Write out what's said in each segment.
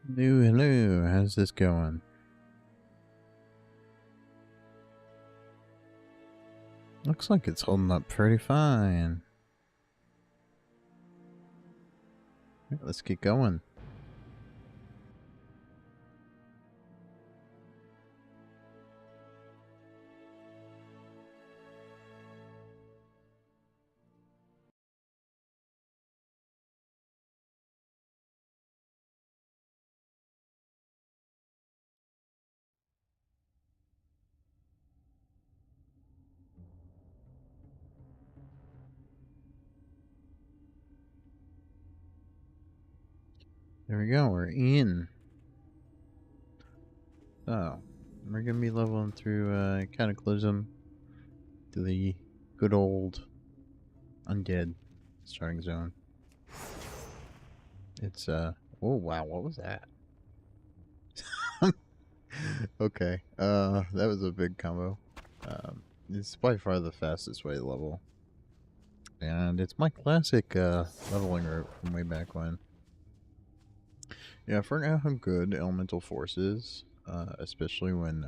Hello, how's this going? Looks like it's holding up pretty fine. Let's get going. There we go, we're in. So, we're gonna be leveling through Cataclysm to the good old undead starting zone. It's, oh wow, what was that? Okay, that was a big combo. It's by far the fastest way to level. And it's my classic, leveling route from way back when. Yeah, for now I'm good. Elemental forces, especially when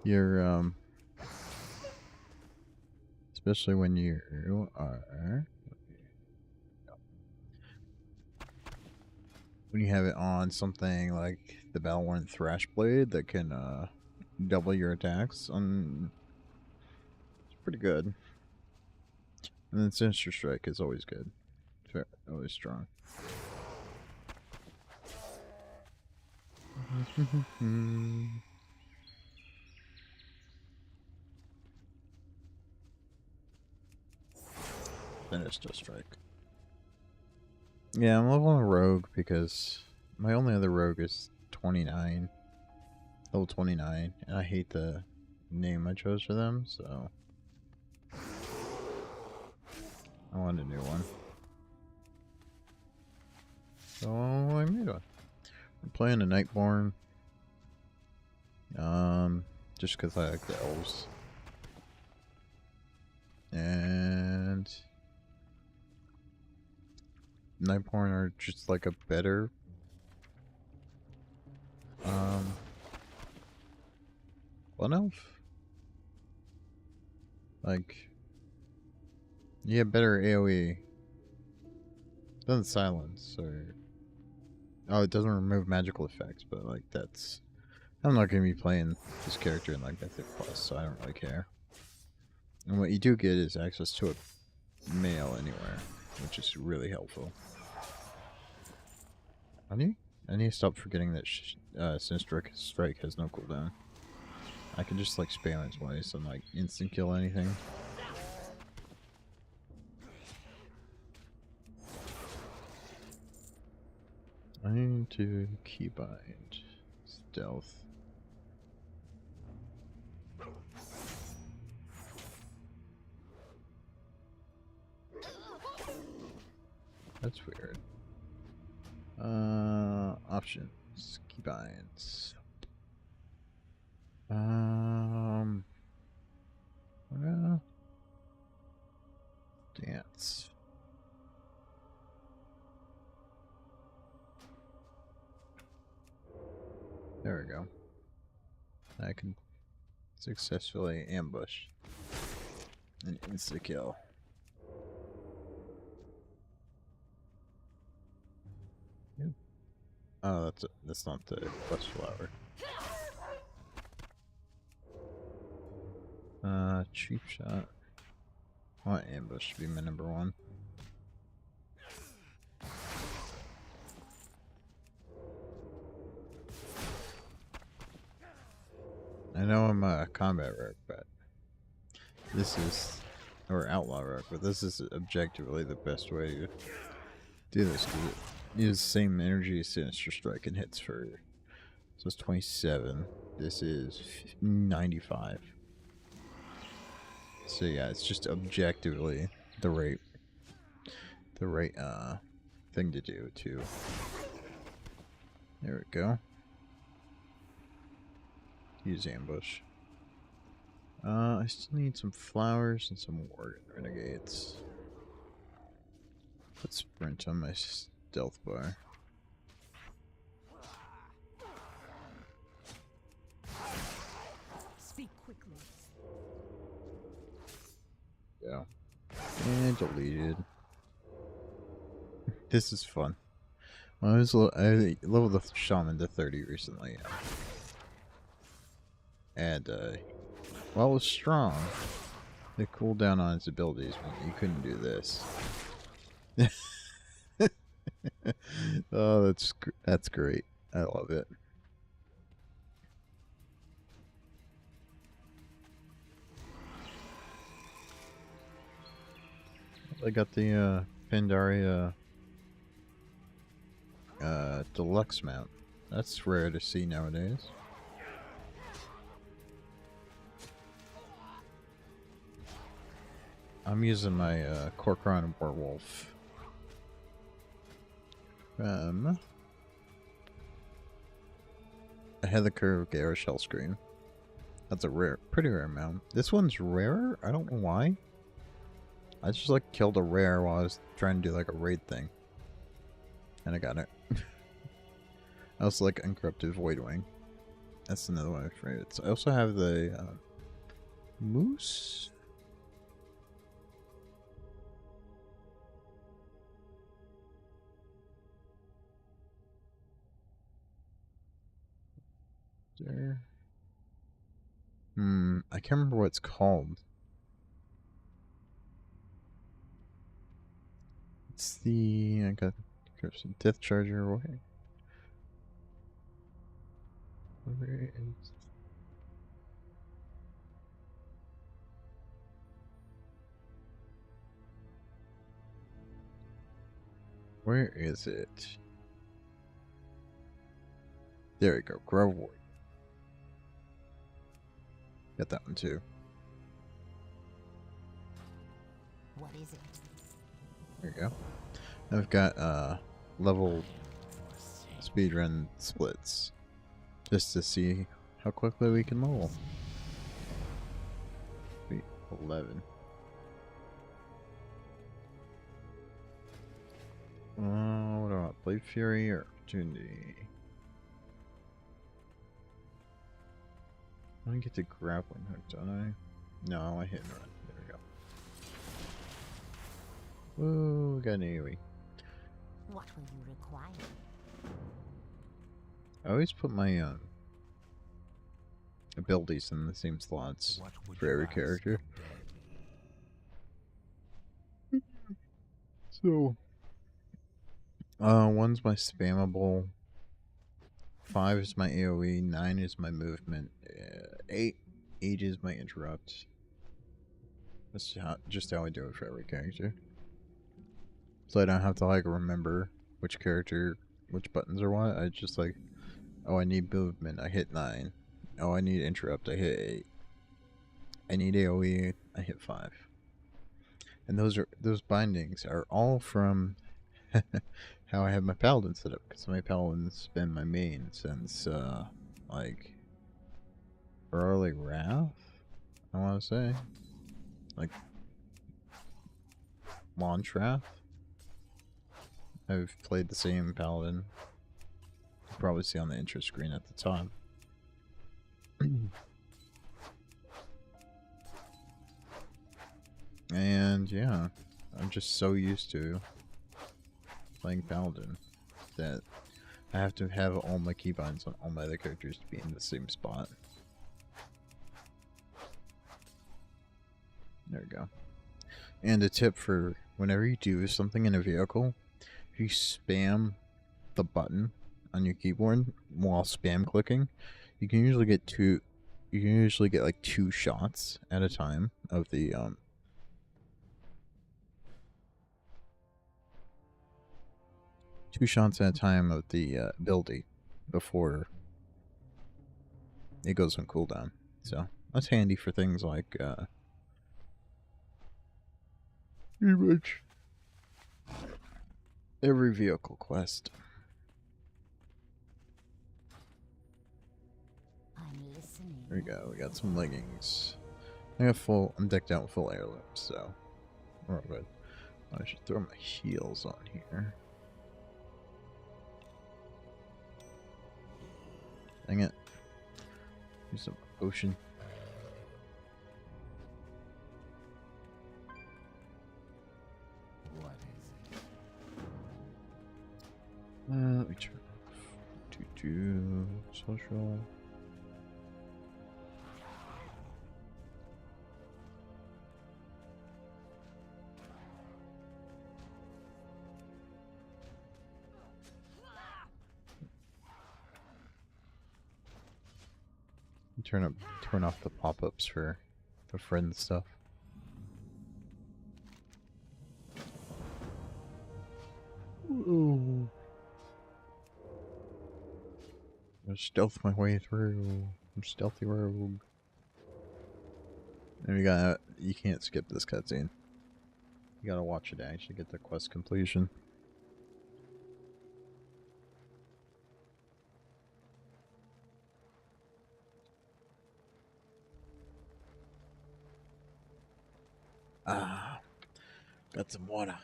you're especially when you are when you have it on something like the Battleworn Thrashblade that can double your attacks. It's pretty good. And then Sinister Strike is always good. Always strong. Sinister Strike. Yeah, I'm leveling a rogue because my only other rogue is 29. Level 29. And I hate the name I chose for them, so I want a new one. So I made one. I'm playing a Nightborn. Just because I like the elves. And Nightborn are just like a better one elf. Like you have better AoE than silence or oh, it doesn't remove magical effects, but like that's I'm not gonna be playing this character in like Mythic Plus, so I don't really care. And what you do get is access to a male anywhere, which is really helpful. I need to stop forgetting that Sinister Strike has no cooldown. I can just like spam it twice and like instant kill anything. I need to keybind stealth. That's weird. Options. Keybinds. Dance. There we go. I can successfully ambush and insta kill. Yep. Oh, that's not the quest flower. Cheap shot. I want ambush to be my number one. I know I'm a combat rogue, but this is, or outlaw rogue, but this is objectively the best way to do this because it uses the same energy as Sinister Strike and hits for. So it's 27. This is 95. So yeah, it's just objectively the right thing to do too. There we go. Use ambush. I still need some flowers and some Worgen Renegades. Put sprint on my stealth bar. Speak quickly. Yeah. And deleted. This is fun. I leveled the shaman to 30 recently. And while it was strong, it cooled down on its abilities when you couldn't do this. Oh, that's great. I love it. I got the Pandaria deluxe mount. That's rare to see nowadays. I'm using my Corcoran Werewolf. I had the curve Garish Hellscream. That's a pretty rare mount. This one's rarer? I don't know why. I just like killed a rare while I was trying to do like a raid thing. And I got it. I also like Uncorrupted Voidwing. That's another one of my favorites. I also have the Moose. There. I can't remember what it's called. It's the I got Death Charger. Where is? Where is it? There we go. Grove Ward. Got that one too. What is it? There you go. I've got level speedrun splits just to see how quickly we can level. 11. What do I want? Blade Fury or Opportunity? I get the grappling hook, don't I? No, I hit and run. There we go. Woo, we got an AoE. What will you require? I always put my abilities in the same slots for every character. So, one's my spammable, 5 is my AoE, 9 is my movement, 8 is my interrupt. That's just how I do it for every character. So I don't have to like remember which character, which buttons are what. I just like, oh, I need movement, I hit 9. Oh, I need interrupt, I hit 8. I need AoE, I hit 5. And those bindings are all from how I have my paladin set up, because my paladin's been my main since like early Wrath, I want to say, like launch Wrath. I've played the same paladin. You can probably see on the intro screen at the top. And yeah, I'm just so used to playing paladin that I have to have all my keybinds on all my other characters to be in the same spot. There we go. And a tip for whenever you do something in a vehicle, if you spam the button on your keyboard while spam clicking, you can usually get like 2 shots at a time of the 2 shots at a time of the ability before it goes on cooldown. So that's handy for things like pretty much every vehicle quest. I'm listening. There we go. We got some leggings. I'm decked out with full heirlooms, so we're all good. I should throw my heels on here. Dang it. Use some potion. We turn off to social. Turn off the pop-ups for the friend stuff. Ooh. I'm gonna stealth my way through. I'm stealthy rogue. And you can't skip this cutscene. You gotta watch it to actually get the quest completion. Ah, got some water.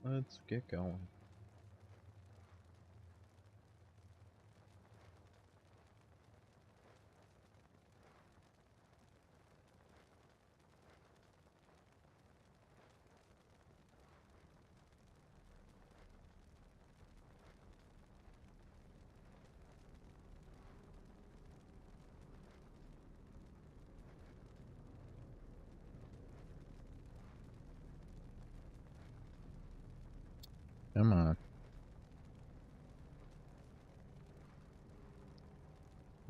Let's get going. Come on.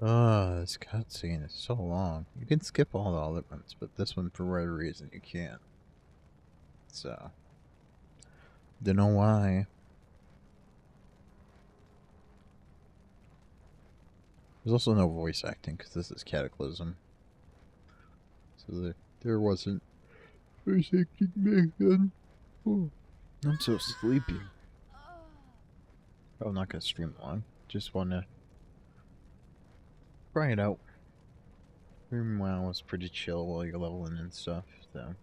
Oh, this cutscene is so long. You can skip all the other ones, but this one, for whatever reason, you can't. So, don't know why. There's also no voice acting because this is Cataclysm. So there wasn't voice acting back then. Oh, I'm so sleepy. I'm not gonna stream long. Just wanna try it out. Meanwhile, it's pretty chill while you're leveling and stuff. So,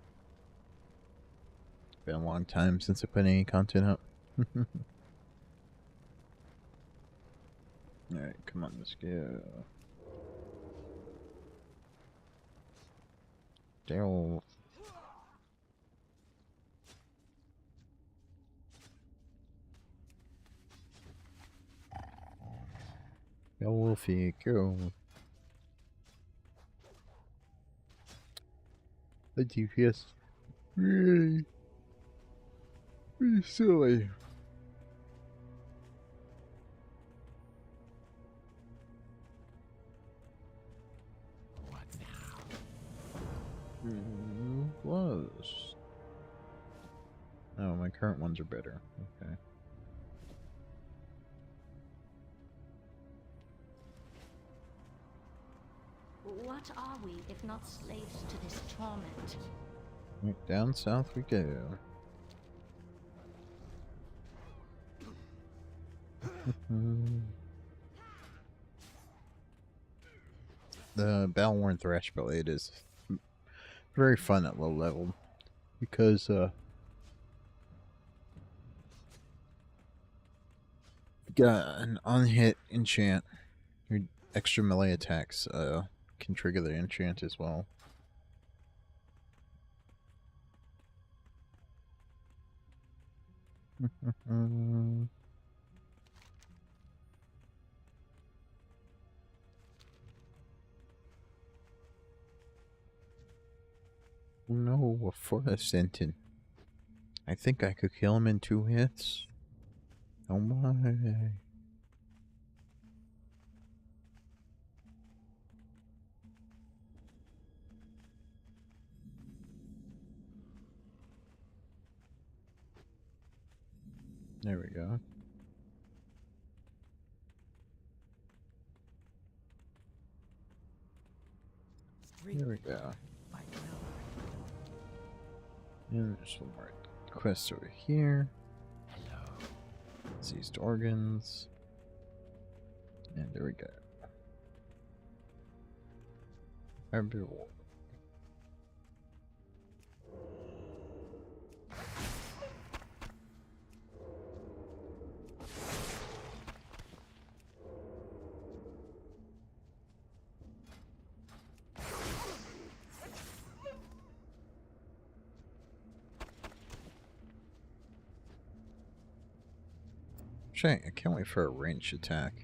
it's been a long time since I put any content up. Alright, come on, let's go. Daryl. Go, Wolfie, go. The GPS. Really silly. What now? Was. Oh, my current ones are better. Okay. What are we if not slaves to this torment? Right, down south we go. The Balworn Thrash Blade is very fun at low level because you got an unhit enchant. Your extra melee attacks can trigger the enchant as well. No, a forest sentin. I think I could kill him in 2 hits. Oh my. There we go. There we go. And there's one more quest over here. Hello. Seized organs. And there we go. Actually, I can't wait for a ranged attack.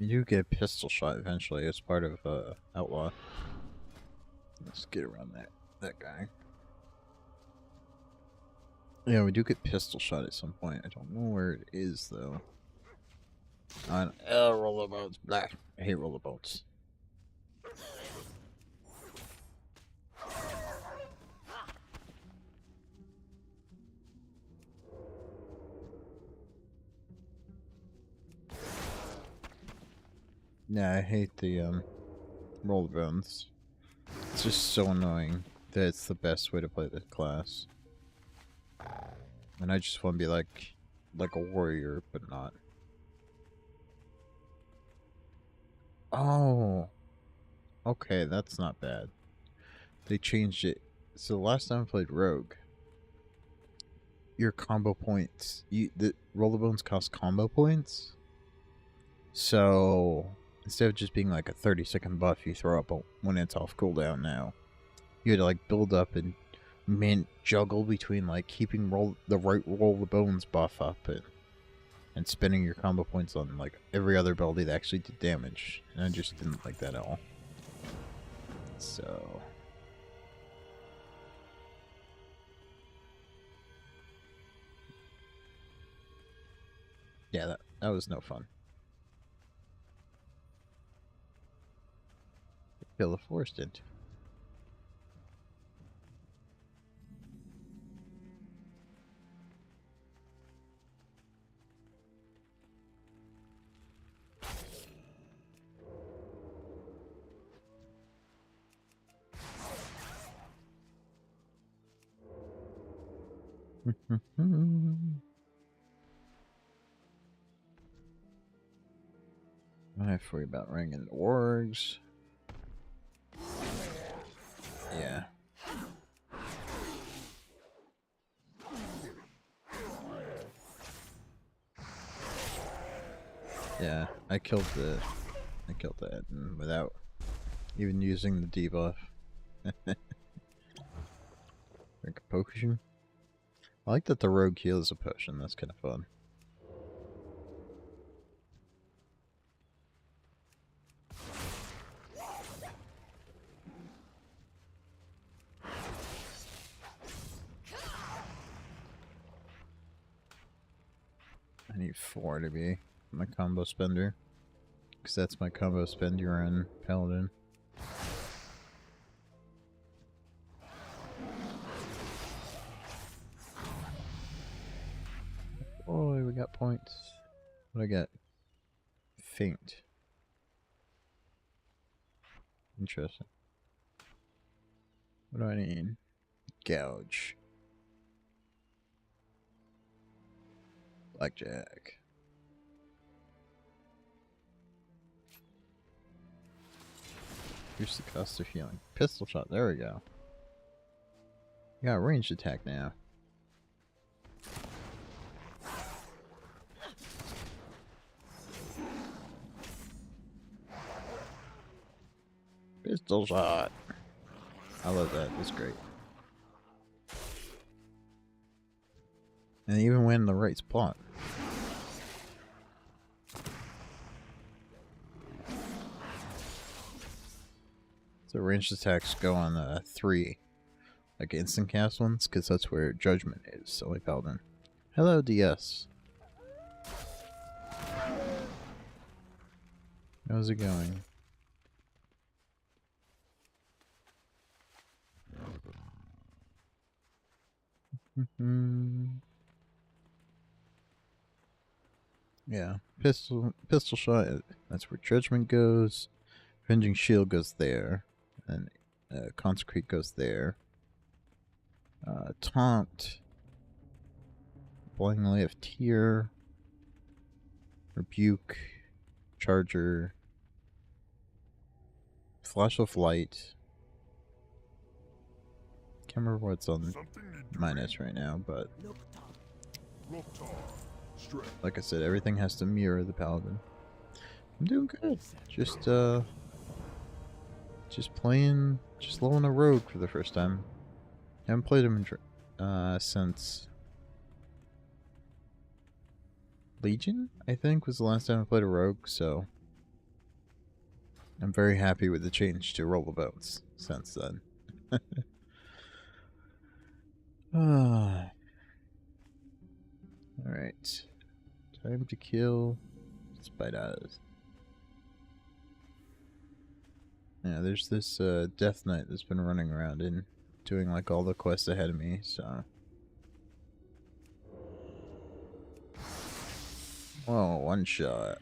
You do get a pistol shot eventually as part of Outlaw. Let's get around that guy. Yeah, we do get pistol shot at some point. I don't know where it is though. On rollerboats. Blah. I hate rollerboats. Yeah, I hate the rollerboats. It's just so annoying that it's the best way to play this class. And I just want to be like a warrior, but not. Oh, okay, that's not bad. They changed it. So the last time I played Rogue, your combo points, the rollerbones cost combo points. So instead of just being like a 30-second buff you throw up when it's off cooldown now, you had to like build up and juggle between like keeping the right roll the bones buff up and spending your combo points on like every other ability that actually did damage. And I just didn't like that at all. So yeah, that was no fun. Kill the forest into. I have to worry about ringing orgs. Yeah. Yeah, I killed that and without even using the debuff. Drink a potion. I like that the rogue heals a potion, that's kind of fun. I need 4 to be my combo spender. Because that's my combo spender in Paladin. Oh, we got points. What do I got? Faint. Interesting. What do I need? Gouge. Blackjack. Here's the cost of healing. Pistol shot, there we go. You got a ranged attack now. Pistol shot. I love that, that's great. And even when in the right spot. So ranged attacks go on 3, like instant cast ones, because that's where Judgment is. So like Paladin. Hello, DS. How's it going? Yeah, pistol shot. That's where Judgment goes. Avenging Shield goes there, and Consecrate goes there. Taunt, Blinding Light of Tear, Rebuke, Charger, Flash of Light. Can't remember what's on minus right now, but like I said, everything has to mirror the Paladin. I'm doing good. Just playing, just leveling a rogue for the first time. Haven't played him since Legion, I think, was the last time I played a rogue, so I'm very happy with the change to rollabouts since then. Alright. Time to kill spiders. Yeah, there's this Death Knight that's been running around and doing like all the quests ahead of me, so. Oh, one shot.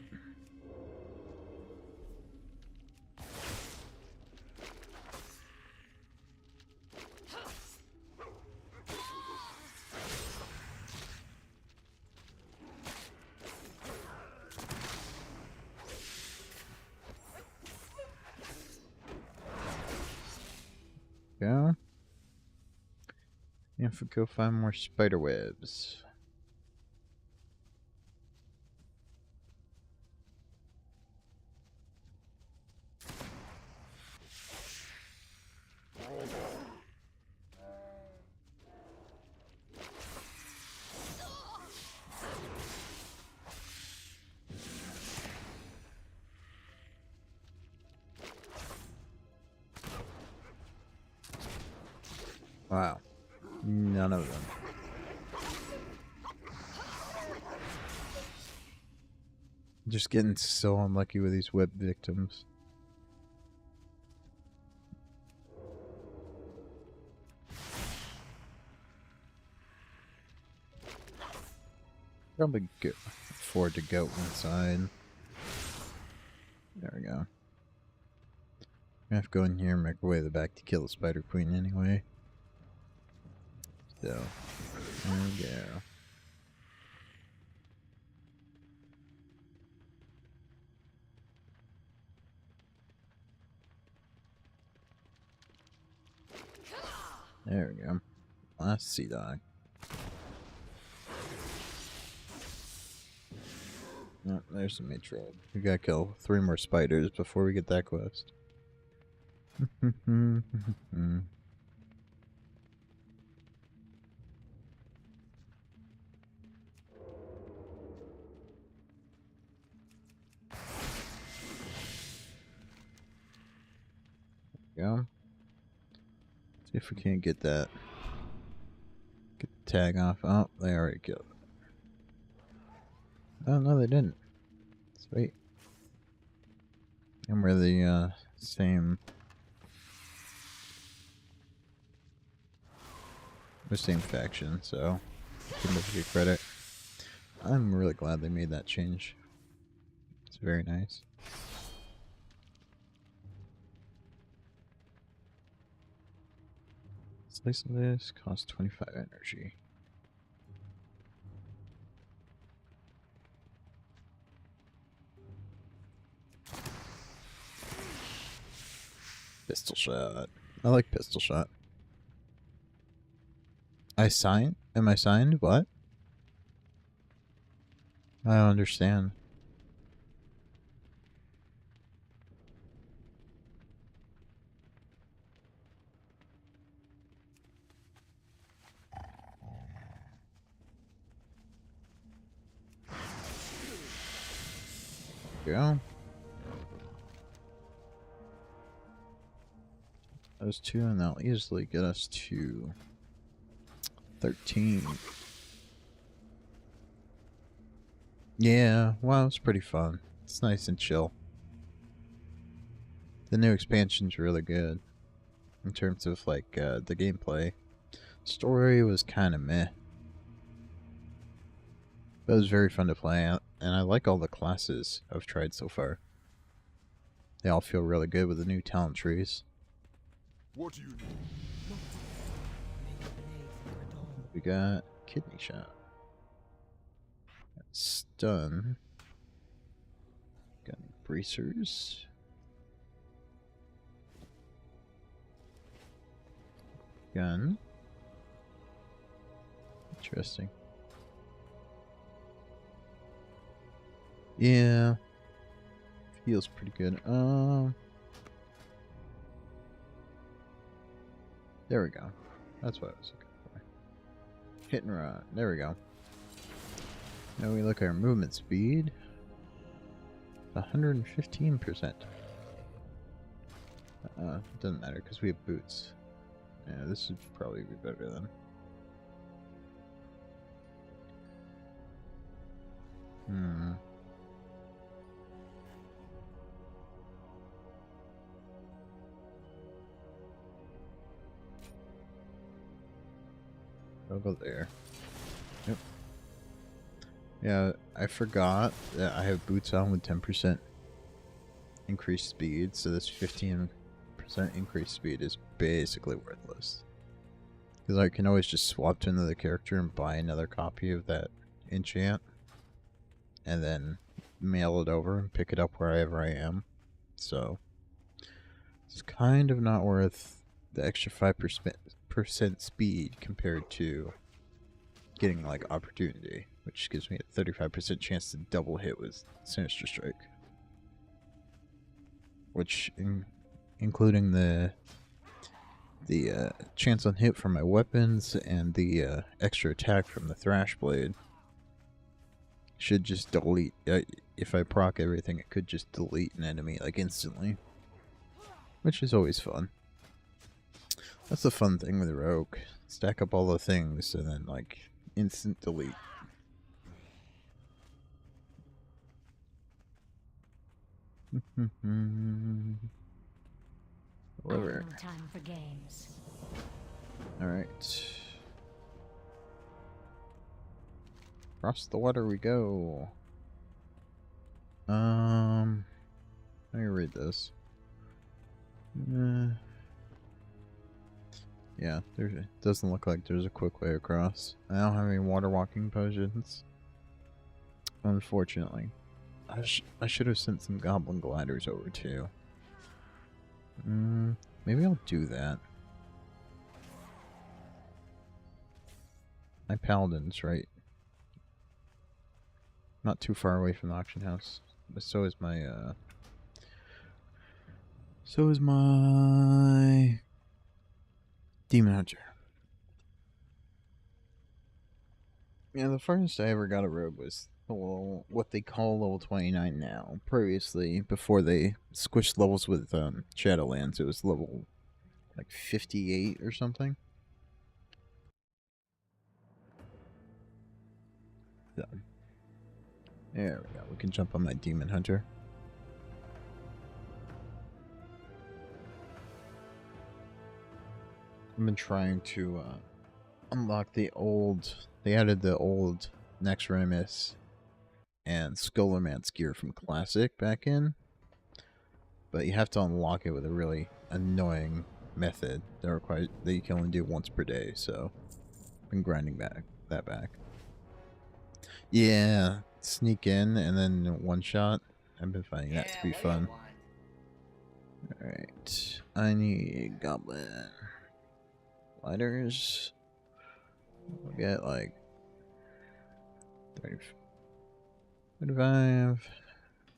Go. If we go find more spider webs. Wow. None of them. Just getting so unlucky with these web victims. Probably afford to go inside. There we go. I have to go in here and make our way to the back to kill the Spider Queen anyway. So, there we go. There we go. Last sea dog. Oh, there's the matron. We gotta kill 3 more spiders before we get that quest. Go. See if we can't get that. Get the tag off. Oh, they already killed it. Oh, no, they didn't. Sweet. And we're the same faction, so give them a good credit. I'm really glad they made that change. It's very nice. Slice of this costs 25 energy. Pistol shot. I like pistol shot. Am I signed? What? I don't understand. Go. Those 2, and that'll easily get us to 13. Yeah, well, it's pretty fun. It's nice and chill. The new expansion's really good in terms of like the gameplay. Story was kind of meh, but it was very fun to play, and I like all the classes I've tried so far. They all feel really good with the new talent trees. What do you need? We got kidney shot, got stun, got bracers, gun. Interesting. Yeah. Heals pretty good. There we go. That's what I was looking for. Hit and run. There we go. Now we look at our movement speed. 115%. Doesn't matter because we have boots. Yeah, this would probably be better then. I'll go there. Yep. Yeah, I forgot that I have boots on with 10% increased speed, so this 15% increased speed is basically worthless. Because I can always just swap to another character and buy another copy of that enchant, and then mail it over and pick it up wherever I am. So it's kind of not worth the extra 5% speed compared to getting like opportunity, which gives me a 35% chance to double hit with Sinister Strike, which including the chance on hit from my weapons and the extra attack from the Thrash Blade should just delete. If I proc everything, it could just delete an enemy like instantly, which is always fun. That's the fun thing with Rogue. Stack up all the things and then like instant delete. Whatever. Time for games. Alright. Across the water we go. Let me read this. Yeah, it doesn't look like there's a quick way across. I don't have any water walking potions. Unfortunately. I should have sent some goblin gliders over too. Maybe I'll do that. My paladin's right. Not too far away from the auction house. But so is my Demon Hunter. Yeah, the farthest I ever got a rogue was what they call level 29 now. Previously, before they squished levels with Shadowlands, it was level like 58 or something. So, there we go. We can jump on my Demon Hunter. I've been trying to unlock the old. They added the old Nexremus and Skullomance gear from Classic back in, but you have to unlock it with a really annoying method that you can only do once per day. So I've been grinding that back. Yeah, sneak in and then one shot. I've been finding that to be fun. Alright, I need goblin lighters. We'll get like 35.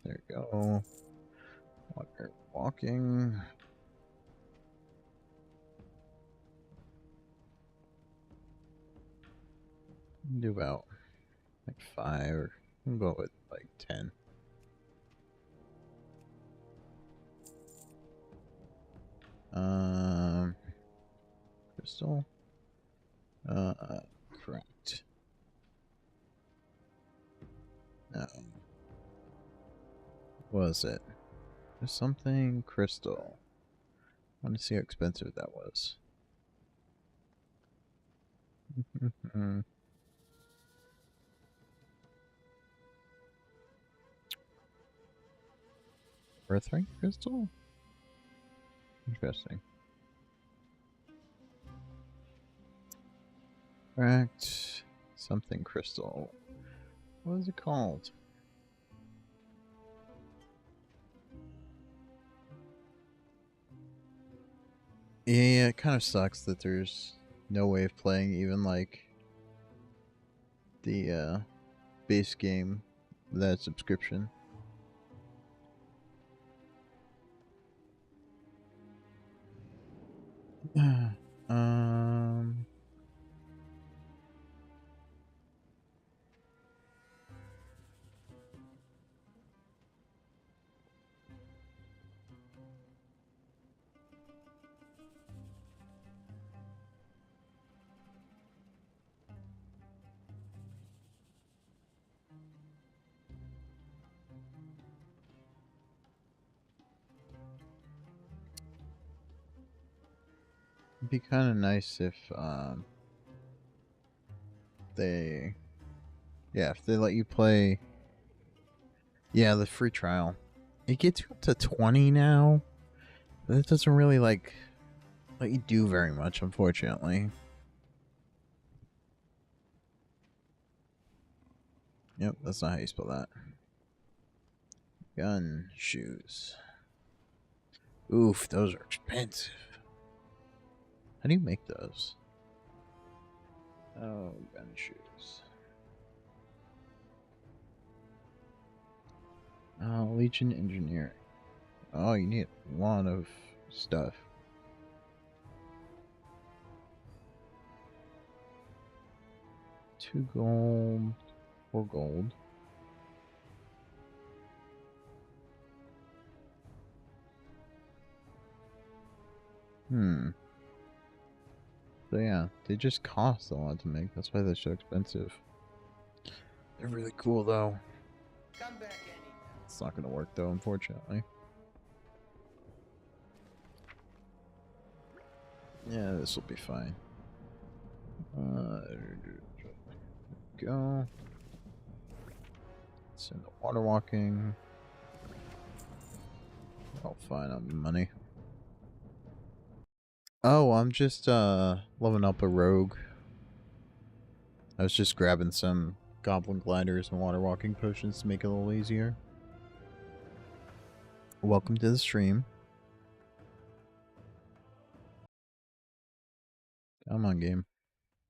There we go. Water walking. Do about like 5, or we'll go with like 10. Crystal. Correct. No. What was it? There's something crystal. I want to see how expensive that was. Birthright crystal? Interesting. Correct. Something crystal. What is it called? Yeah, it kind of sucks that there's no way of playing even like the base game without subscription. um. It'd be kind of nice if they, yeah, if they let you play, yeah, the free trial. It gets you up to 20 now, but it doesn't really like let you do very much, unfortunately. Yep, that's not how you spell that. Gun shoes. Oof, those are expensive. How do you make those? Oh, gun shoes. Legion engineering. Oh, you need a lot of stuff. 2 gold, 4 gold. So yeah, they just cost a lot to make. That's why they're so expensive. They're really cool though. Come back anytime. It's not gonna work though, unfortunately. Yeah, this will be fine. Go. Send the water walking. I'll find out money. Oh, I'm just leveling up a rogue. I was just grabbing some goblin gliders and water walking potions to make it a little easier. Welcome to the stream. Come on, game.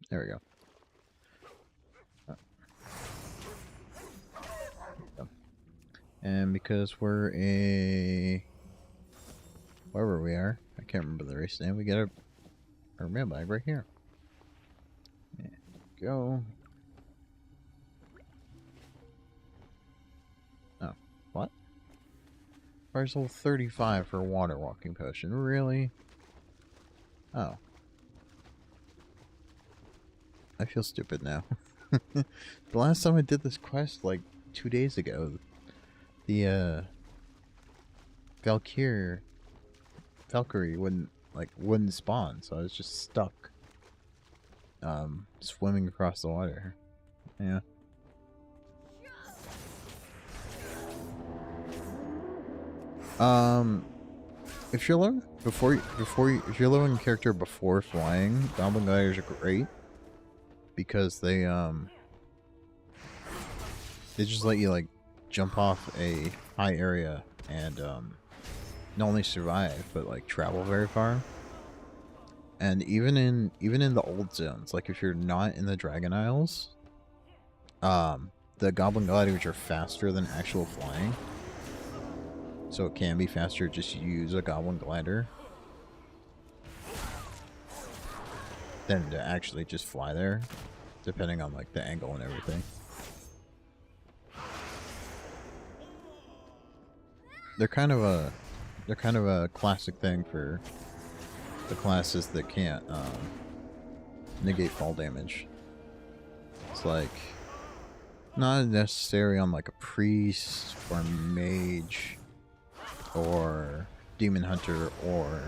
There we go. And because we're a... wherever we are, I can't remember the race name, we get our mailbag right here. And go. Oh, what? Where's level 35 for a water walking potion? Really? Oh. I feel stupid now. The last time I did this quest, like 2 days ago, the Valkyrie wouldn't spawn, so I was just stuck swimming across the water. Yeah. If you're learning if you're leveling a character before flying, Goblin Gliders are great because they just let you like jump off a high area and not only survive but like travel very far. And even in the old zones, like if you're not in the Dragon Isles, the Goblin Gliders are faster than actual flying. So it can be faster just to use a Goblin Glider than to actually just fly there, depending on like the angle and everything. They're kind of a classic thing for the classes that can't negate fall damage. It's like not necessary on like a priest or mage or demon hunter or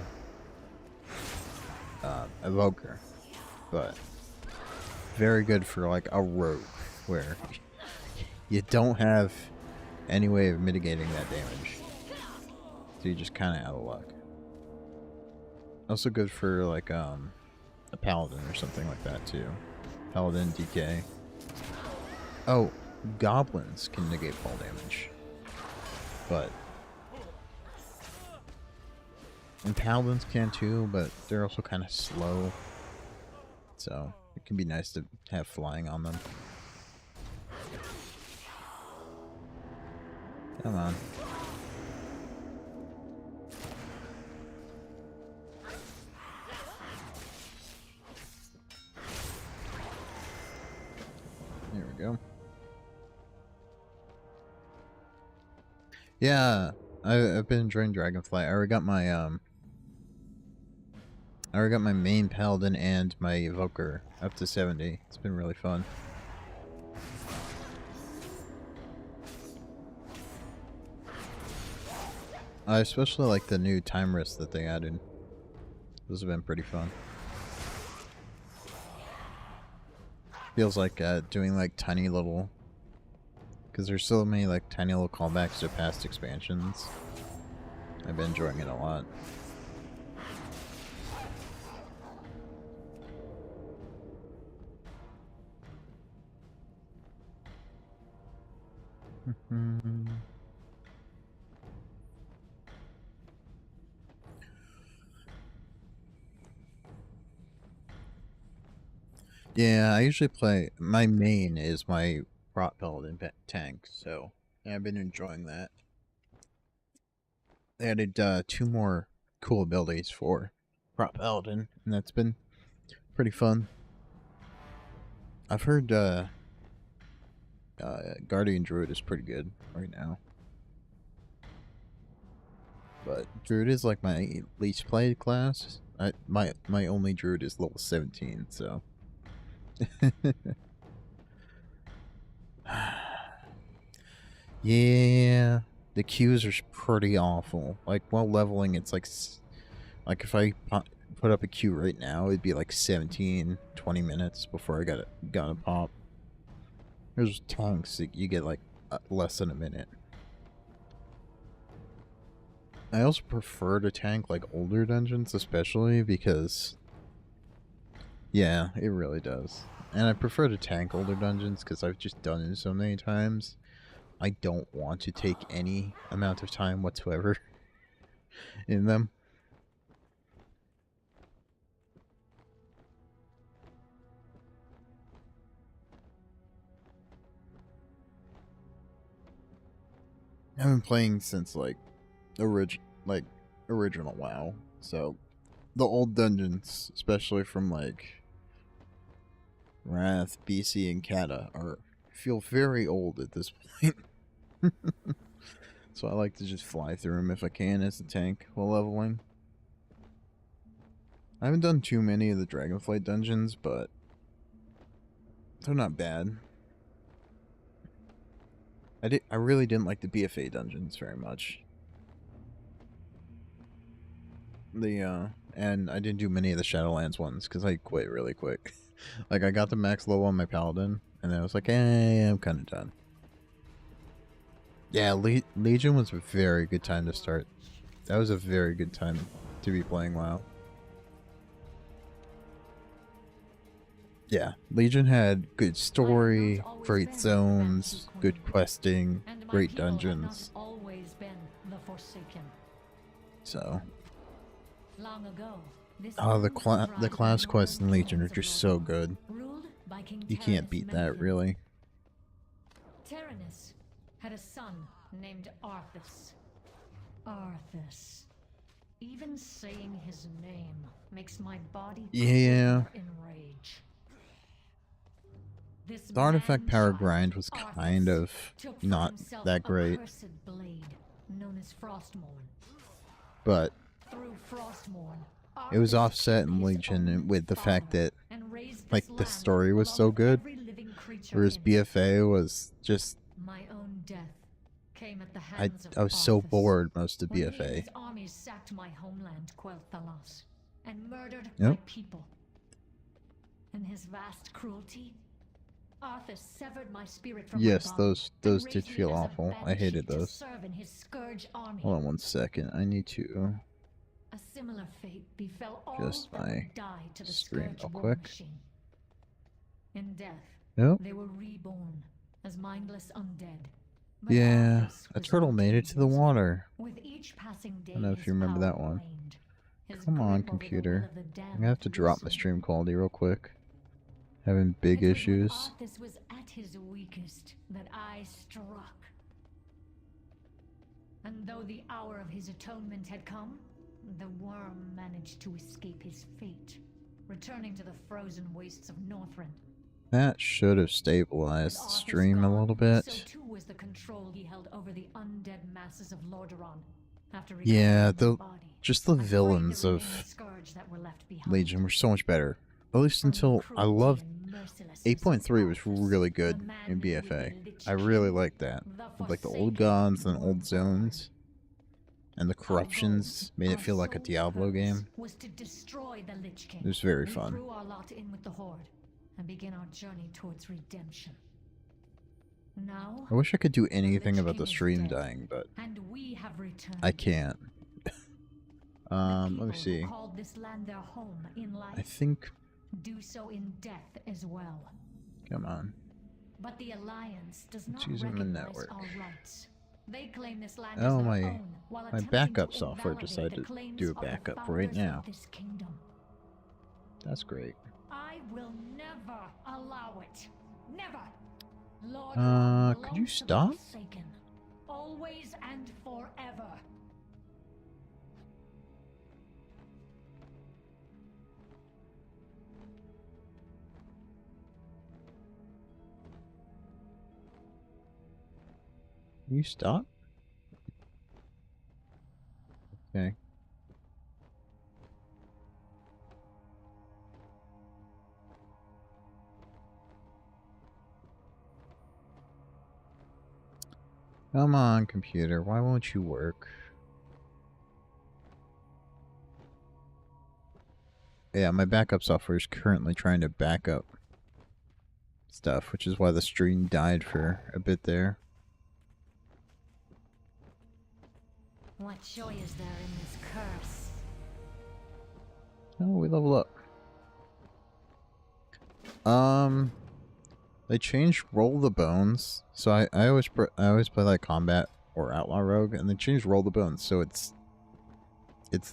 evoker, but very good for like a rogue where you don't have any way of mitigating that damage, so you're just kind of out of luck. Also good for like a paladin or something like that too. Paladin, DK. Oh, goblins can negate fall damage, but and paladins can too, but they're also kind of slow, so it can be nice to have flying on them. Come on. Yeah, I've been enjoying Dragonflight. I already got my main paladin and my evoker up to 70. It's been really fun. I especially like the new time risks that they added. Those have been pretty fun. Feels like doing like tiny little, because there's so many like tiny little callbacks to past expansions. I've been enjoying it a lot. Yeah, I usually play. My main is my prop paladin tank, so I've been enjoying that. They added 2 more cool abilities for prop paladin, and that's been pretty fun. I've heard Guardian Druid is pretty good right now, but Druid is like my least played class. My only Druid is level 17, so. Yeah, the queues are pretty awful. Like while leveling, it's like if I put up a queue right now, it'd be like 17, 20 minutes before I got a pop. There's tanks that you get like less than a minute. I also prefer to tank like older dungeons, especially because, yeah, it really does. And I prefer to tank older dungeons because I've just done it so many times. I don't want to take any amount of time whatsoever in them. I've been playing since like original WoW, so the old dungeons, especially from like Wrath, BC, and Kata, feel very old at this point. So I like to just fly through them if I can as a tank while leveling. I haven't done too many of the Dragonflight dungeons, but they're not bad. I really didn't like the BFA dungeons very much. And I didn't do many of the Shadowlands ones because I quit really quick. Like I got the max level on my paladin, and then I was like, I'm kind of done. Yeah, Legion was a very good time to start. That was a very good time to be playing WoW. Yeah, Legion had good story, great zones, good questing, great dungeons. Always been the Forsaken. So, Long ago, the class quests in Legion are just so good. You can't beat that, really. Tyrannus had a son named Arthas. Arthas. Even saying his name makes my body enrage. The artifact power grind was kind of not that great. But it was offset in Legion with the fact that like the story was so good, whereas BFA was just I was so bored most of BFA. His armies sacked my homeland, Quel'Thalas, and murdered Yep. my people. In his vast cruelty, Arthas severed my spirit from Yes, my body those and did raised me feel as a awful. I banshee hated to those. serve in his scourge army. Hold on one second. I need to A similar fate befell all adjust that my would die to the stream scourge real war quick. machine. In death, Nope. they were reborn as mindless undead. But Yeah, Arthas a was turtle made it rooted to the in his water. With each passing day, I don't know if his you remember power that one. waned. His Come on, grip over the computer. will of the I'm gonna have to damned drop my loosened. stream quality real quick. Having big It was issues. when Arthas was at his weakest that I struck. And though the hour of his atonement had come, the worm managed to escape his fate, returning to the frozen wastes of Northrend. That should have With stabilized the Arthas stream a gone, little So bit. too was the control he held over the undead masses of Lordaeron. After Yeah, recovering his body, just the and freed villains the of remaining scourge that were left behind. Legion were so much better. At least From the until I cruelty loved and mercilessness of 8.3 was Arthas, really the good man in who would be BFA. Lich I really King, liked that. With like the old Forsaken, gods and old Reborn. zones. And the Our corruptions goal, made it our feel like a sole Diablo purpose, game. was to destroy the Lich King. It was very We fun. threw our lot in with the Horde and begin our journey towards redemption. Now, I wish I could do the anything Lich about King the is stream dead, dying, but and we have returned. I can't. The Let me people see. who called this land their home in I life think... do so in death as well. Come on. But the Alliance does Let's not use it in the recognize network. our rights. They claim this land Oh, is their my- own, while my attempting backup to software invalidate decided the to claims do a of the backup right founders now. of this kingdom. That's great. I will never allow it. Never. Lord Could you belongs to the stop? Forsaken, always and forever. Can you stop? Okay. Come on, computer. Why won't you work? Yeah, my backup software is currently trying to back up stuff, which is why the stream died for a bit there. What joy is there in this curse? Oh, we level up. They changed Roll the Bones, so I always play like Combat or Outlaw Rogue, and they changed Roll the Bones, so it's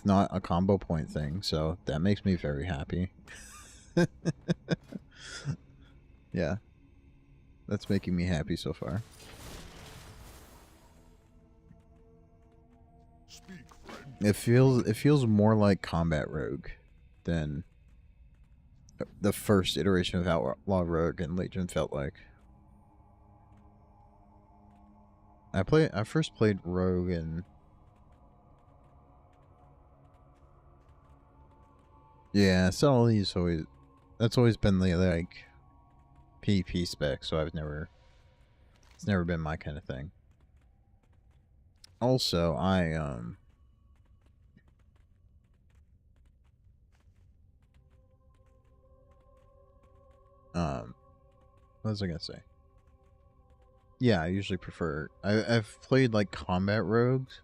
not a combo point thing, so that makes me very happy. Yeah, that's making me happy so far. Speak, friend. It feels more like Combat Rogue than the first iteration of Outlaw Rogue and Legion felt like. I first played Rogue and yeah, Sully's that's always been the like PvP spec, so it's never been my kind of thing. Also, what was I gonna say? Yeah, I usually prefer... I've played, like, Combat Rogues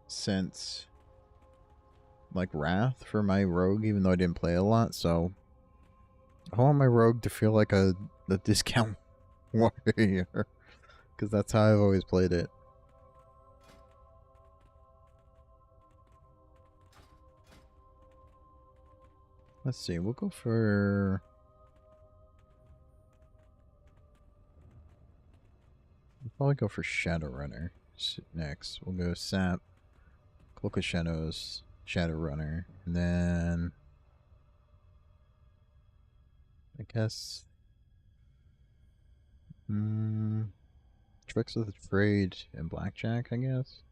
since, like, Wrath for my Rogue, even though I didn't play a lot, so... I want my Rogue to feel like a discount warrior, because that's how I've always played it. Let's see, we'll go for... We'll probably go for Shadowrunner next. We'll go Sap, Cloak of Shadows, Shadowrunner, and then... I guess... Tricks of the Trade and Blackjack, I guess?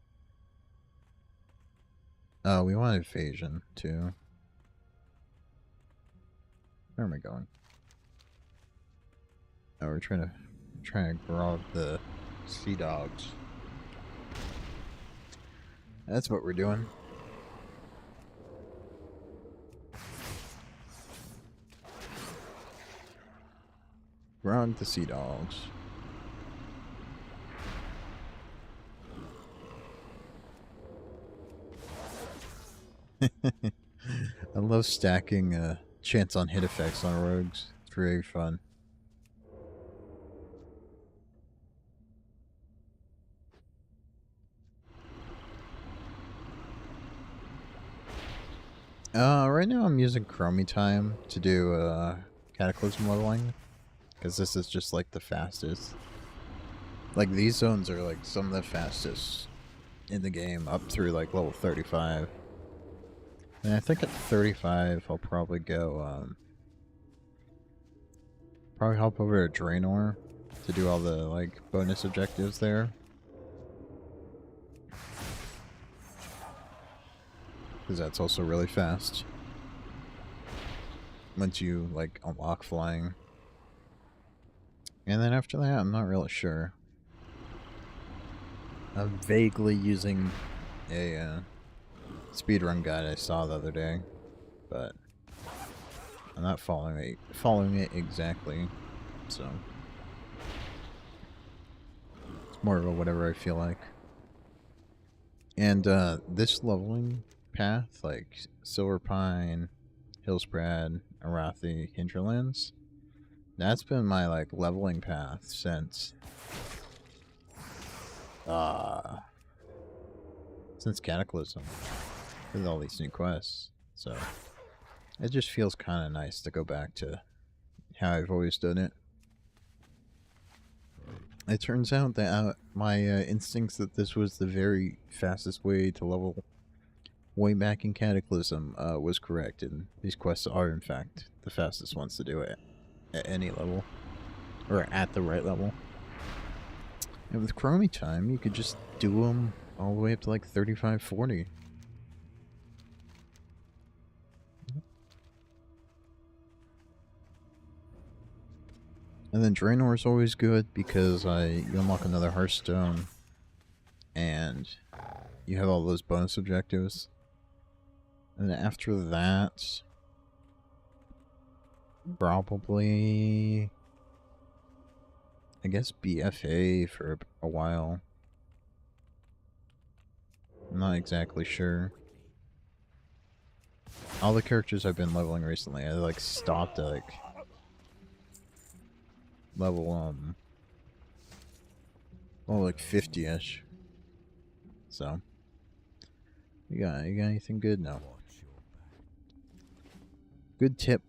Oh, we want Evasion, too. Where am I going? Oh, we're trying to grog the Sea Dogs. That's what we're doing. Grog the Sea Dogs. I love stacking chance on hit effects on rogues. It's very fun. Right now I'm using Chromie Time to do Cataclysm leveling, because this is just like the fastest. Like these zones are like some of the fastest in the game, up through like level 35. And I think at 35 I'll probably go probably hop over to Draenor to do all the like bonus objectives there. because that's also really fast. Once you, like, unlock flying. And then after that, I'm not really sure. I'm vaguely using a speedrun guide I saw the other day, but I'm not following it exactly, so it's more of a whatever I feel like. And this leveling path, like Silver Pine, Hillsbrad, Arathi, Hinterlands, that's been my like leveling path since Cataclysm with all these new quests. So it just feels kind of nice to go back to how I've always done it. It turns out that my instincts that this was the very fastest way to level way back in Cataclysm was correct, and these quests are in fact the fastest ones to do it at any level, or at the right level. And with Chromie Time, you could just do them all the way up to like 35, 40. And then Draenor is always good because you unlock another Hearthstone, and you have all those bonus objectives. And then after that, probably, I guess BFA for a while. I'm not exactly sure. All the characters I've been leveling recently, I like stopped at like level well, like 50-ish. So you got anything good? No. Good tip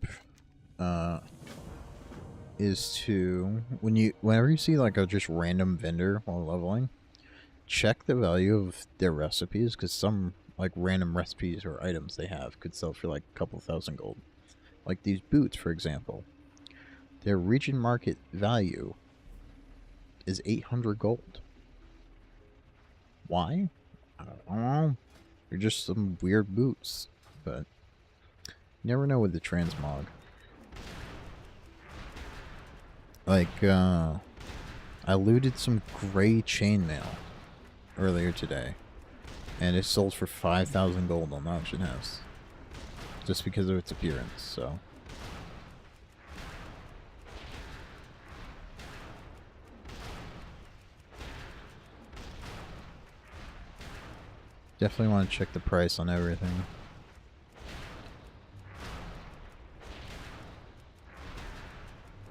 is to whenever you see like a just random vendor while leveling, check the value of their recipes, because some like random recipes or items they have could sell for like a couple thousand gold. Like these boots, for example. Their region market value is 800 gold. Why? I don't know. They're just some weird boots, but you never know with the transmog. Like, I looted some gray chainmail earlier today, and it sold for 5,000 gold on the auction house, just because of its appearance, so. Definitely want to check the price on everything.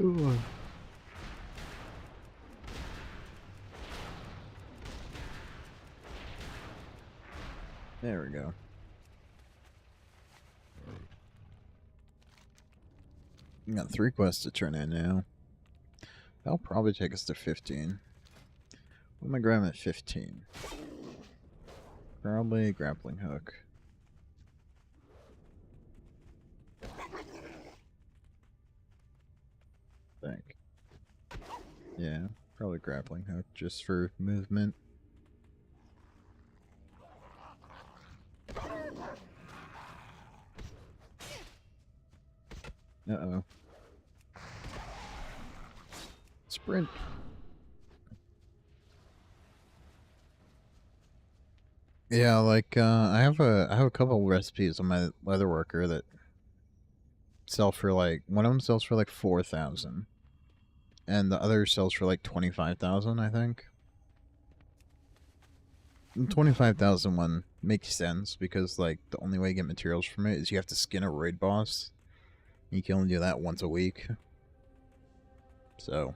Ooh. There we go. We got 3 quests to turn in now. That'll probably take us to 15. What am I grabbing at 15? Probably a grappling hook. Think. Yeah, probably grappling hook just for movement. Uh-oh. Sprint. Yeah, like I have a couple recipes on my leatherworker that sell for like, one of them sells for like 4,000, and the other sells for like 25,000, I think. The 25,000 one makes sense because like the only way you get materials from it is you have to skin a raid boss. You can only do that once a week. So,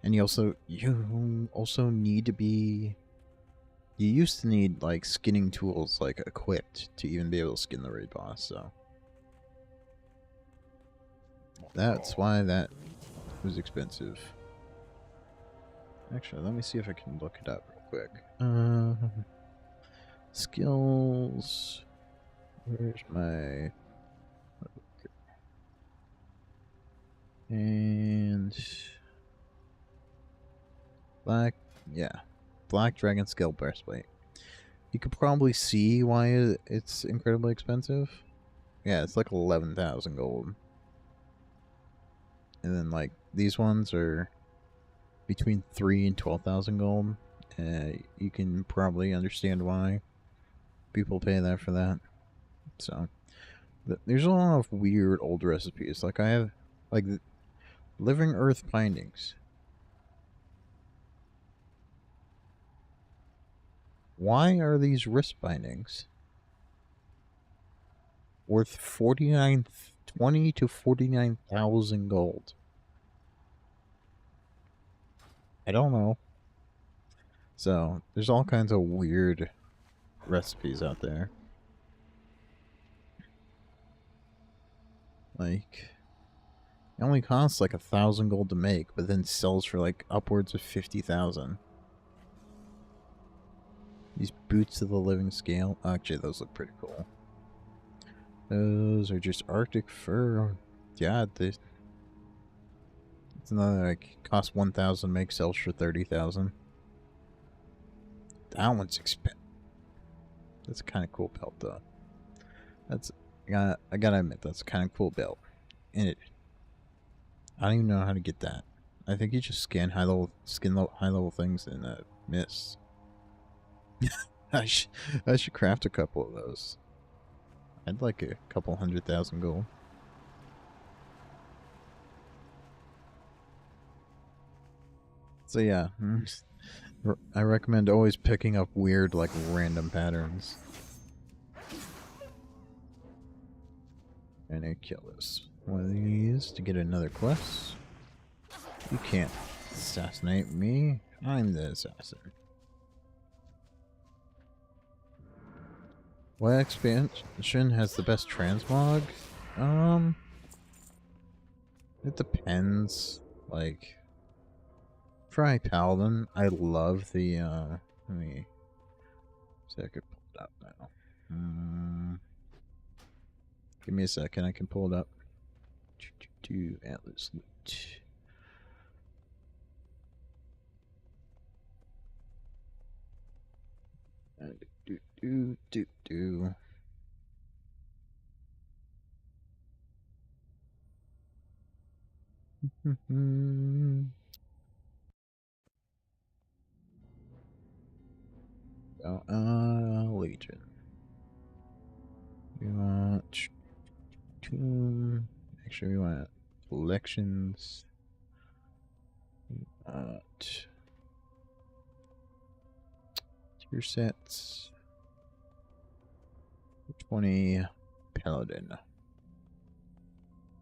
and you also need to be. You used to need like skinning tools like equipped to even be able to skin the raid boss. So that's why that was expensive. Actually, let me see if I can look it up real quick. Skills. Where's my... And... Black... Yeah. Black Dragon Skill Breastplate. You could probably see why it's incredibly expensive. Yeah, it's like 11,000 gold. And then like these ones are between 3 and 12,000 gold. You can probably understand why people pay that for that. So there's a lot of weird old recipes. Like I have like Living Earth bindings. Why are these wrist bindings worth 20 to 49,000 gold? I don't know. So there's all kinds of weird recipes out there. Like it only costs like 1,000 gold to make, but then sells for like upwards of 50,000. These boots of the living scale. Actually, those look pretty cool. Those are just Arctic fur. Yeah, it's another like cost 1,000, make sells for 30,000. That one's expensive. That's a kind of cool belt though. That's I gotta admit that's a kind of cool belt. And I don't even know how to get that. I think you just scan high level things and miss. I should craft a couple of those. I'd like a couple 100,000 gold. So yeah, I recommend always picking up weird, like, random patterns. And I kill this one of these to get another quest. You can't assassinate me. I'm the assassin. What expansion has the best transmog? It depends. Like, for my paladin, I love the, let me see if I could pull it up now. Give me a second, I can pull it up. Atlas loot. Do. Legion. We want tomb. Actually, we want collections. Tier sets. 20 paladin.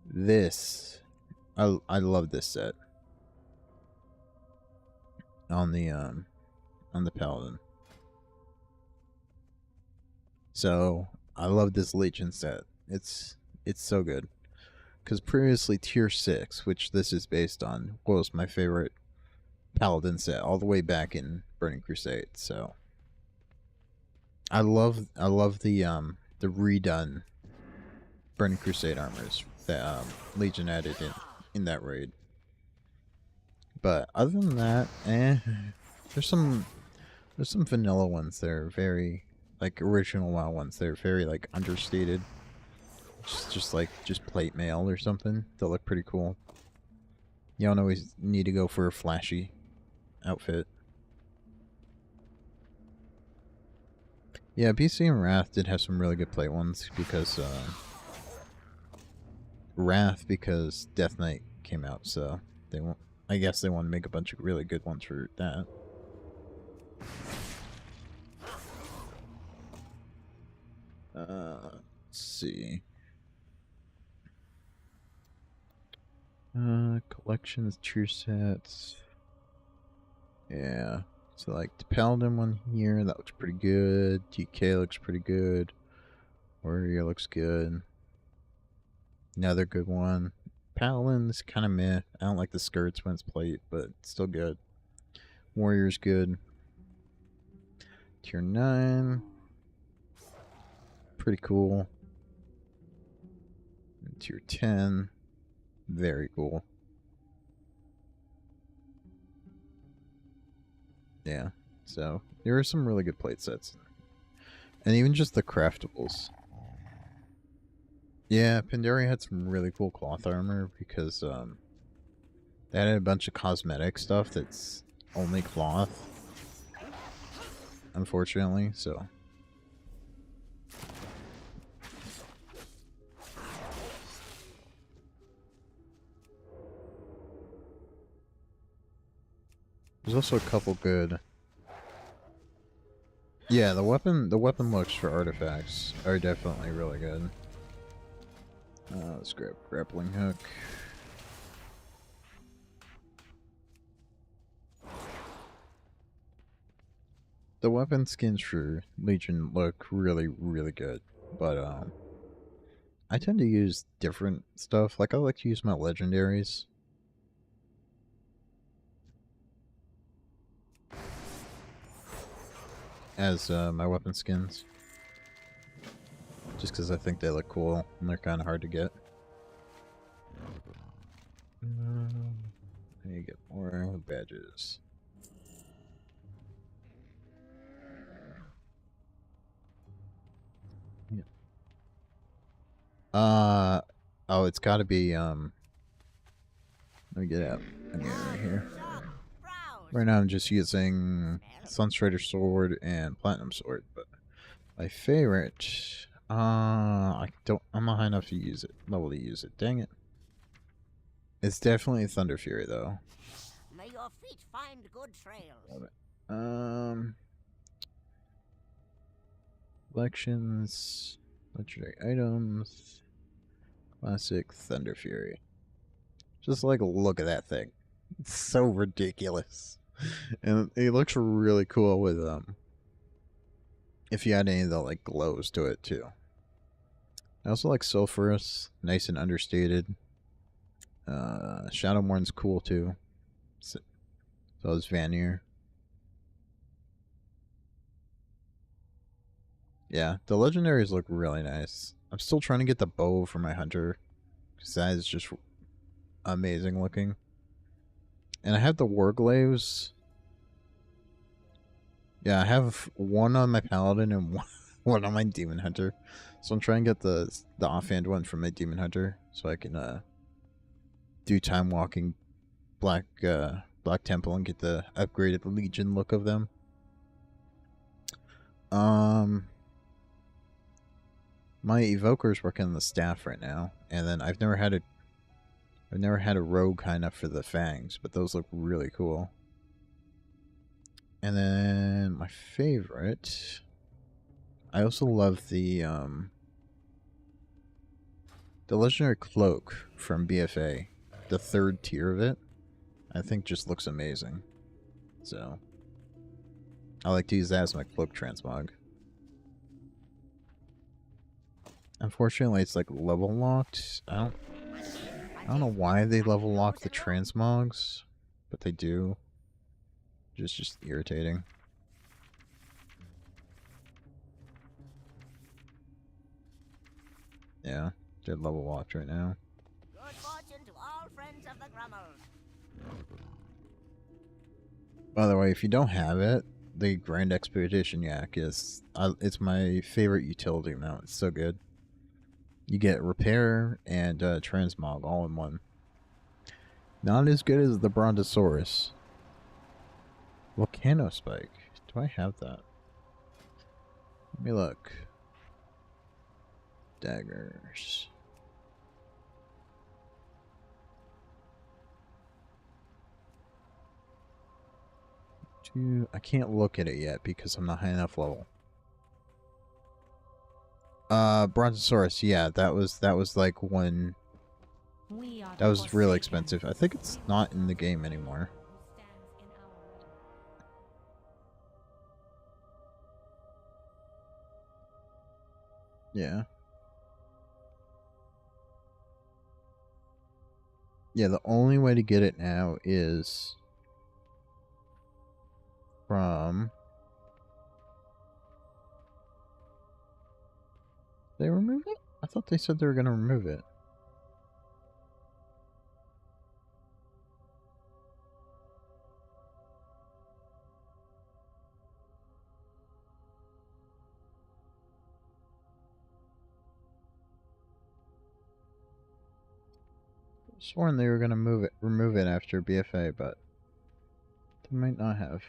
This, I love this set on the paladin. So I love this Legion set. It's so good. Because previously Tier 6, which this is based on, was my favorite Paladin set all the way back in Burning Crusade. So I love the redone Burning Crusade armors that Legion added in that raid. But other than that, there's some vanilla ones that are very like original WoW ones. They're very like understated. Just plate mail or something. They'll look pretty cool. You don't always need to go for a flashy outfit. Yeah, BC and Wrath did have some really good plate ones because Death Knight came out, so I guess they want to make a bunch of really good ones for that. Let's see. Collections, tier sets. Yeah. So like the Paladin one here, that looks pretty good. TK looks pretty good. Warrior looks good. Another good one. Paladin's kind of meh. I don't like the skirts when it's plate, but it's still good. Warrior's good. Tier 9. Pretty cool. And tier 10. Very cool. Yeah, so there are some really good plate sets. And even just the craftables. Yeah, Pandaria had some really cool cloth armor because they had a bunch of cosmetic stuff that's only cloth. Unfortunately, so. There's also a couple good. Yeah, the weapon looks for artifacts are definitely really good. Let's grab grappling hook. The weapon skins for Legion look really, really good, but I tend to use different stuff. Like I like to use my legendaries. As my weapon skins. Just because I think they look cool and they're kind of hard to get. I need to get more badges. Yeah. Oh, it's got to be let me get out. Let me get right here. Right now I'm just using Sunstrider Sword and Platinum Sword, but my favorite, I'm not high enough to use it, level to use it. Dang it. It's definitely Thunder Fury though. May your feet find good trails. Love it. Collections, legendary items, classic Thunder Fury. Just like look at that thing. It's so ridiculous. And it looks really cool with if you add any of the like glows to it too. I also like Sulphurous, nice and understated. Shadowmourn's cool too. So is Vanir. Yeah, the legendaries look really nice. I'm still trying to get the bow for my hunter, because that is just amazing looking. And I have the Warglaves. Yeah, I have one on my paladin and one on my demon hunter. So I'm trying to get the offhand one from my demon hunter, so I can do time walking Black Temple and get the upgraded Legion look of them. My evoker's working on the staff right now, and then I've never had a rogue kind of for the fangs, but those look really cool. And then my favorite, I also love the legendary cloak from BFA, the third tier of it. I think just looks amazing. So I like to use that as my cloak transmog. Unfortunately, it's like level locked. I don't know why they level lock the transmogs, but they do. Just irritating. Yeah, they're level locked right now. Good fortune to all friends of the Grummles. By the way, if you don't have it, the Grand Expedition Yak is it's my favorite utility mount. It's so good. You get repair and transmog all in one. Not as good as the Brontosaurus. Volcano Spike. Do I have that? Let me look. Daggers. I can't look at it yet because I'm not high enough level. Brontosaurus, yeah, that was like when that was really expensive. I think it's not in the game anymore. Yeah. Yeah, the only way to get it now is from... They remove it? I thought they said they were going to remove it. Sworn they were gonna remove it after BFA, but they might not have.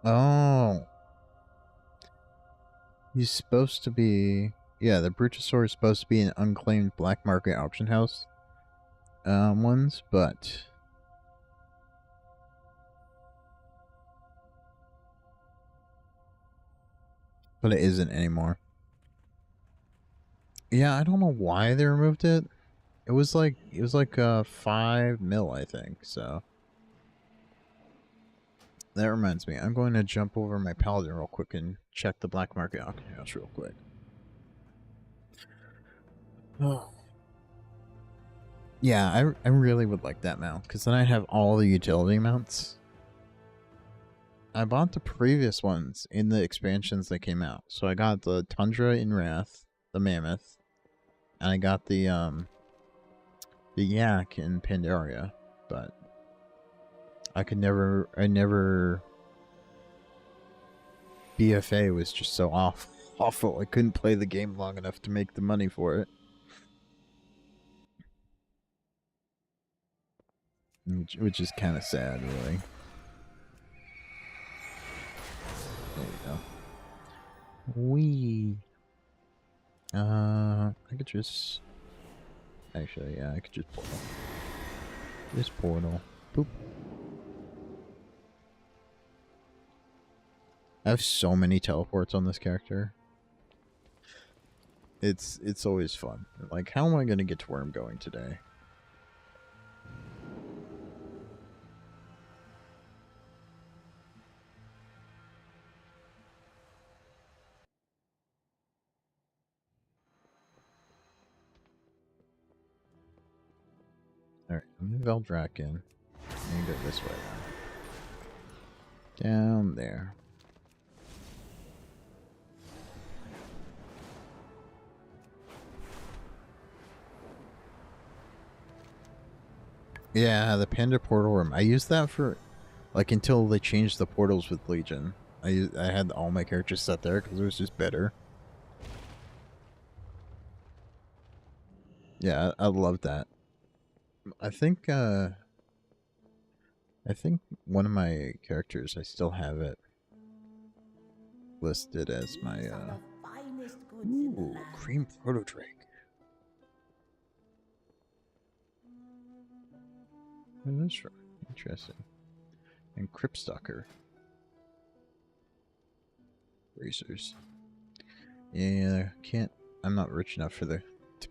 Oh. He's supposed to be... Yeah, the Brutosaur is supposed to be an unclaimed black market auction house ones, but... But it isn't anymore. Yeah, I don't know why they removed it. It was like 5 mil, I think, so... That reminds me, I'm going to jump over my paladin real quick and check the black market auction house real quick. Oh. Yeah, I really would like that mount, because then I'd have all the utility mounts. I bought the previous ones in the expansions that came out. So I got the Tundra in Wrath, the Mammoth, and I got the Yak in Pandaria, but I never BFA was just so awful. I couldn't play the game long enough to make the money for it. Which is kind of sad, really. There we go. Wee. I could just... Actually, yeah, I could just portal. Just portal. Boop. I have so many teleports on this character. It's always fun. Like, how am I going to get to where I'm going today? Alright, I'm going to Veldrak in. And go this way now. Down there. Yeah, the Panda portal room. I used that for, like, until they changed the portals with Legion. I had all my characters set there because it was just better. Yeah, I love that. I think one of my characters, I still have it listed as my, ooh, Cream Proto Drake. Where is this from? Interesting. And Cryptstalker. Racers. Yeah, I'm not rich enough to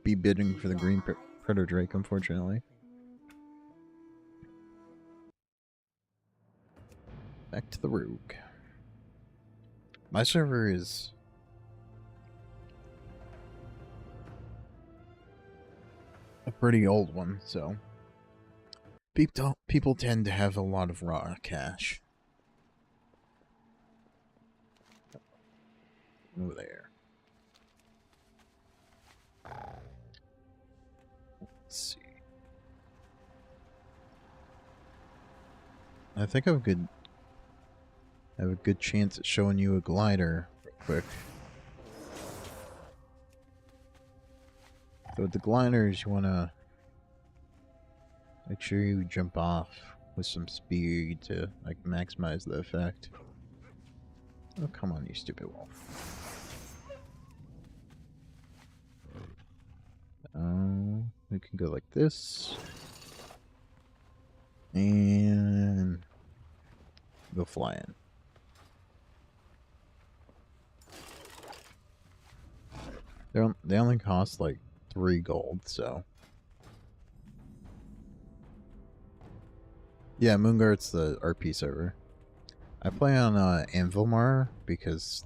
be bidding for the green Proto Drake, unfortunately. Back to the Rogue. My server is... a pretty old one, so... People tend to have a lot of raw cash. Over there. Let's see. I think I have a good chance at showing you a glider real quick. So with the gliders, you want to make sure you jump off with some speed to like maximize the effect. Oh, come on, you stupid wolf. We can go like this. And go flying. They only cost like 3 gold, so. Yeah, Moonguard's the RP server. I play on Anvilmar because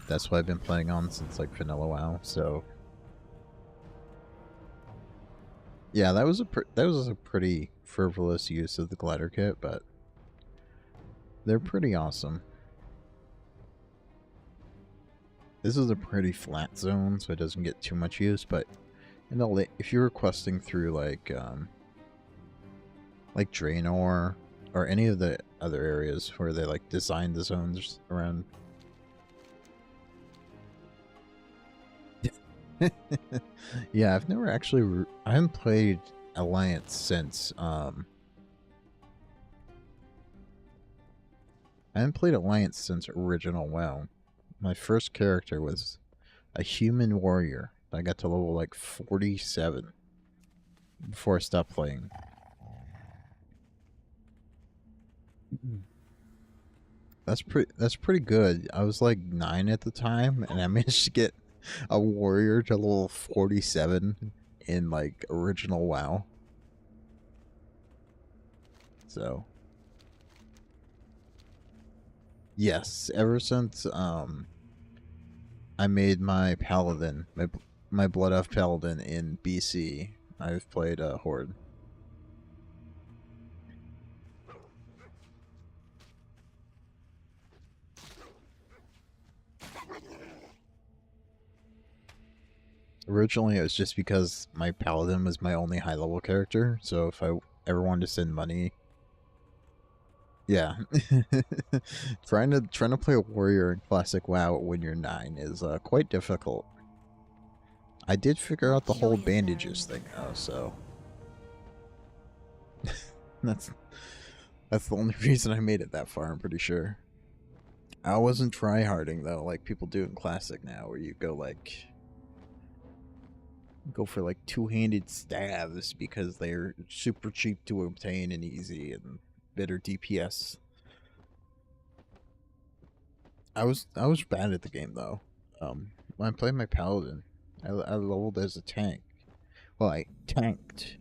that's what I've been playing on since like Vanilla WoW. So yeah, that was a pretty frivolous use of the glider kit, but they're pretty awesome. This is a pretty flat zone, so it doesn't get too much use. But if you're questing through like like Draenor or any of the other areas where they like designed the zones around. Yeah, I've never actually I haven't played Alliance since I haven't played Alliance since original WoW. My first character was a human warrior. I got to level like 47 before I stopped playing. That's pretty good. I was like 9 at the time, and I managed to get a warrior to level 47 in like original WoW. So yes, ever since I made my paladin, my blood elf paladin in BC, I've played Horde. Originally, it was just because my paladin was my only high level character, so if I ever wanted to send money, yeah, trying to play a warrior in classic WoW when you're 9 is quite difficult. I did figure out the whole bandages thing though, so that's the only reason I made it that far. I'm pretty sure. I wasn't tryharding though, like people do in classic now, where you go for like two-handed stabs because they're super cheap to obtain and easy and better DPS. I was bad at the game though. When I played my paladin, I leveled as a tank. Well, I tanked,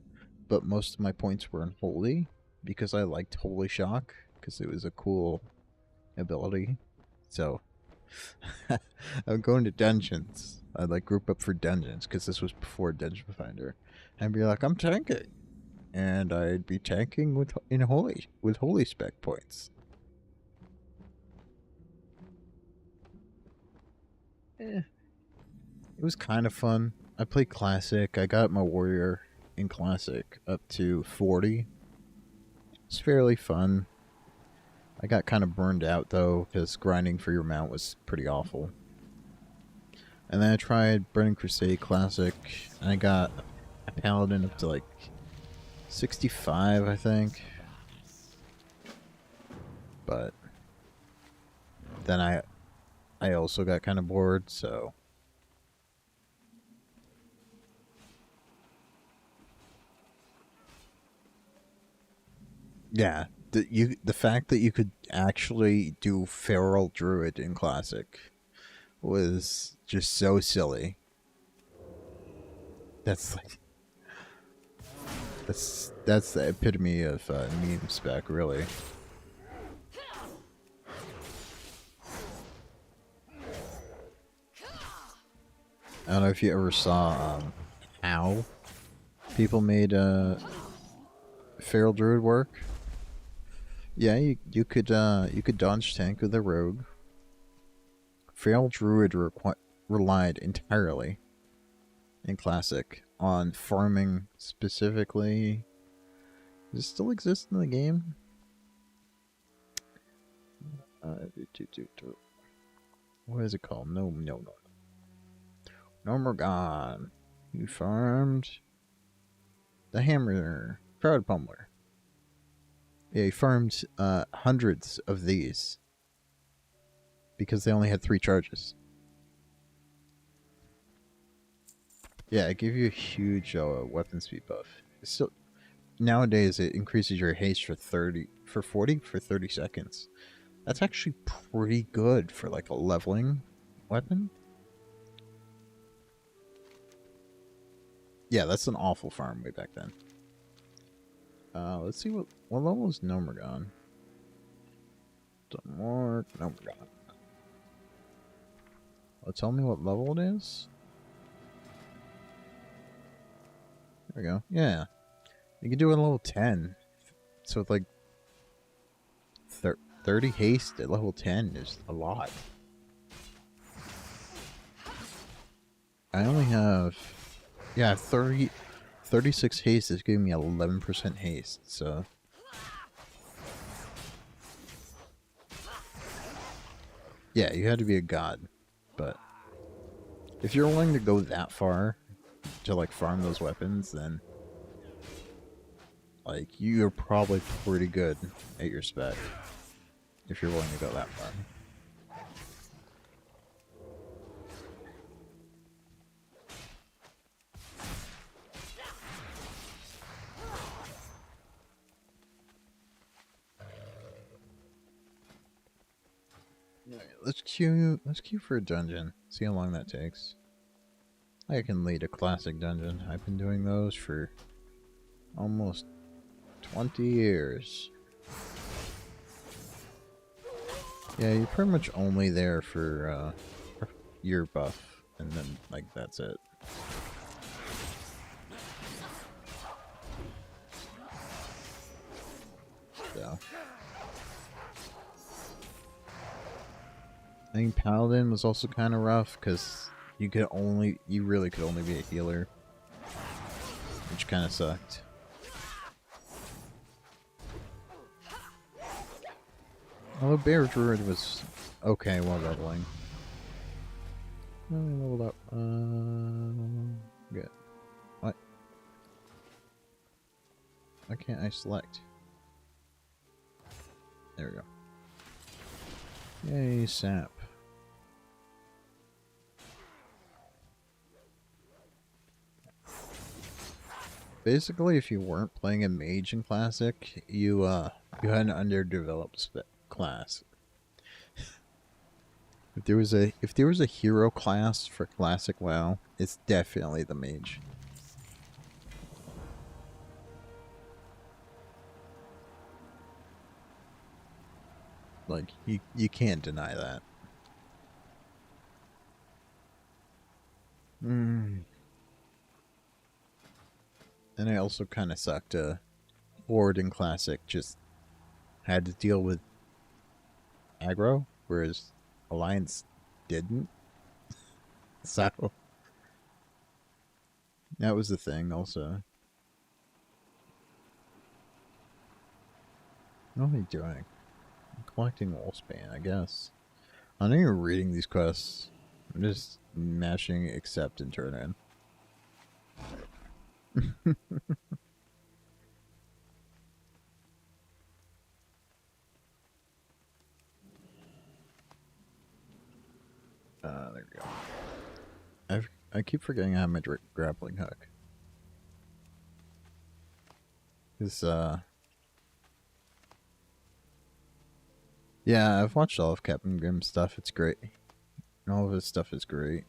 but most of my points were in holy because I liked holy shock because it was a cool ability. So I would go into dungeons. I'd like group up for dungeons because this was before Dungeon Finder, and be like, I'm tanking, and I'd be tanking with holy spec points. It was kind of fun. I played classic. I got my warrior in classic up to 40. It's fairly fun. I got kind of burned out though because grinding for your mount was pretty awful. And then I tried Burning Crusade Classic, and I got a paladin up to like 65, I think. But then I also got kind of bored, so yeah, the fact that you could actually do Feral Druid in Classic was just so silly. That's like that's the epitome of meme spec, really. I don't know if you ever saw how people made Feral Druid work. Yeah, you could dodge tank with a rogue. Feral Druid relied entirely in Classic on farming specifically. Does it still exist in the game? What is it called? No. Nomorgon. You farmed the Hammer Crowd Pummeler. Yeah, he farmed hundreds of these because they only had 3 charges. Yeah, it gave you a huge weapon speed buff. It's still, nowadays it increases your haste for 30 seconds. That's actually pretty good for like a leveling weapon. Yeah, that's an awful farm way back then. Let's see what level is Nomorgon. Some more Nomorgon. Well, tell me what level it is. There we go. Yeah, you can do it at level 10. So with like 30 haste at level 10 is a lot. I only have, yeah, 36 haste is giving me 11% haste, so Yeah, you had to be a god. But if you're willing to go that far to like farm those weapons, then like you're probably pretty good at your spec. If you're willing to go that far. Let's queue for a dungeon. See how long that takes. I can lead a classic dungeon. I've been doing those for almost 20 years. Yeah, you're pretty much only there for your buff, and then like that's it. So I think Paladin was also kind of rough because you really could only be a healer, which kind of sucked. Although Bear Druid was okay while leveling. Oh, he leveled up. Good. What? Why can't I select? There we go. Yay, sap. Basically, if you weren't playing a mage in Classic, you had an underdeveloped class. If there was a hero class for Classic WoW, it's definitely the mage. Like you can't deny that. And I also kind of sucked. Horde in Classic just had to deal with aggro, whereas Alliance didn't. So that was the thing also. What am I doing? I'm collecting Wolfsbane, I guess. I'm not even reading these quests. I'm just mashing accept and turn in. There we go. I keep forgetting I have my grappling hook. This, yeah, I've watched all of Captain Grimm's stuff. It's great. All of his stuff is great.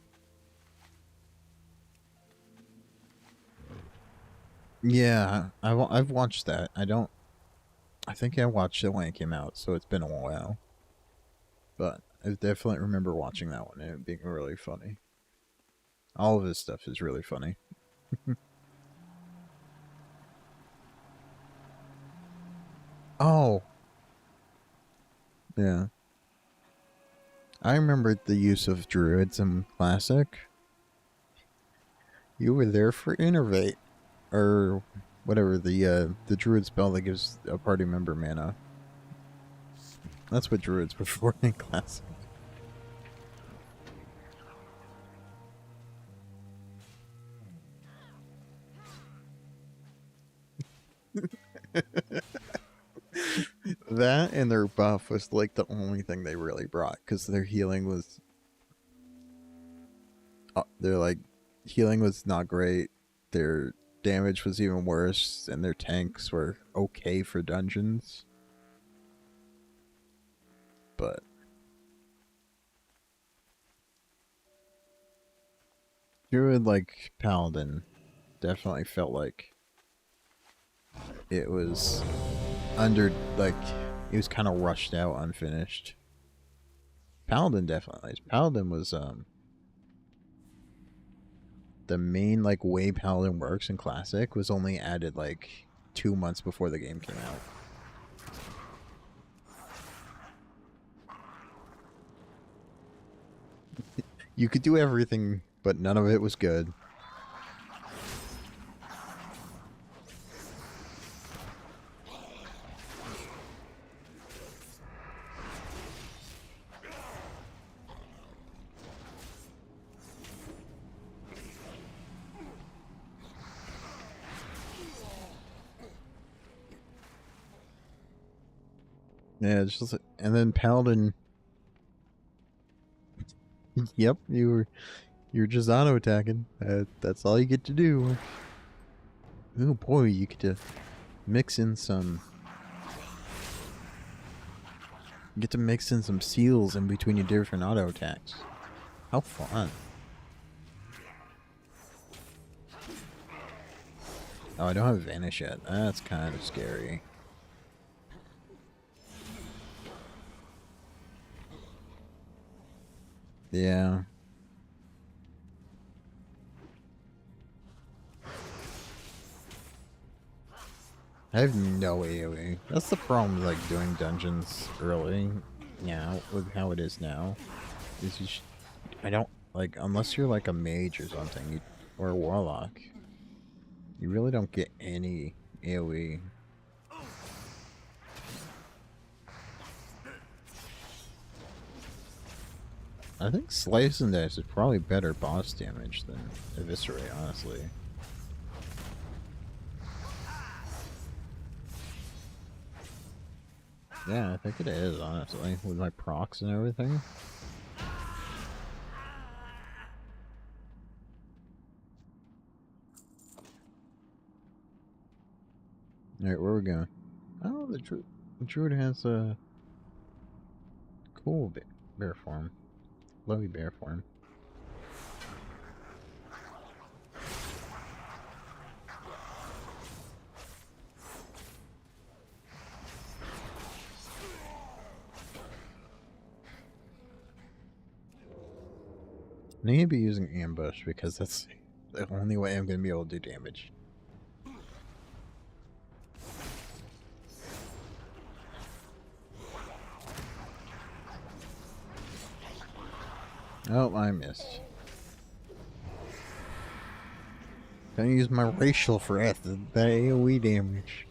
Yeah, I've watched that. I think I watched it when it came out, so it's been a while. But I definitely remember watching that one and it being really funny. All of his stuff is really funny. Oh. Yeah. I remember the use of druids in Classic. You were there for Innervate. Or whatever, the druid spell that gives a party member mana. That's what druids were for in Classic. That and their buff was like the only thing they really brought, because their healing was healing was not great. Their damage was even worse, and their tanks were okay for dungeons. But druid like Paladin definitely felt like it was it was kind of rushed out, unfinished. Paladin definitely. Paladin was the main like way Paladin works in Classic was only added like 2 months before the game came out. You could do everything, but none of it was good. Yeah, it's just and then Paladin. Yep, you're just auto attacking. That's all you get to do. Oh boy, you get to mix in some. Get to mix in some seals in between your different auto attacks. How fun! Oh, I don't have Vanish yet. That's kind of scary. Yeah. I have no AoE. That's the problem with like doing dungeons early. Yeah, with how it is now. Is I don't like unless you're like a mage or something, or a warlock. You really don't get any AoE. I think Slice and Dice is probably better boss damage than Eviscerate, honestly. Yeah, I think it is, honestly, with my procs and everything. Alright, where are we going? Oh, the Druid has a cool bear form. Lowy bear form. I need to be using ambush because that's the only way I'm going to be able to do damage. Oh, I missed. Gonna use my racial threat, the AoE damage.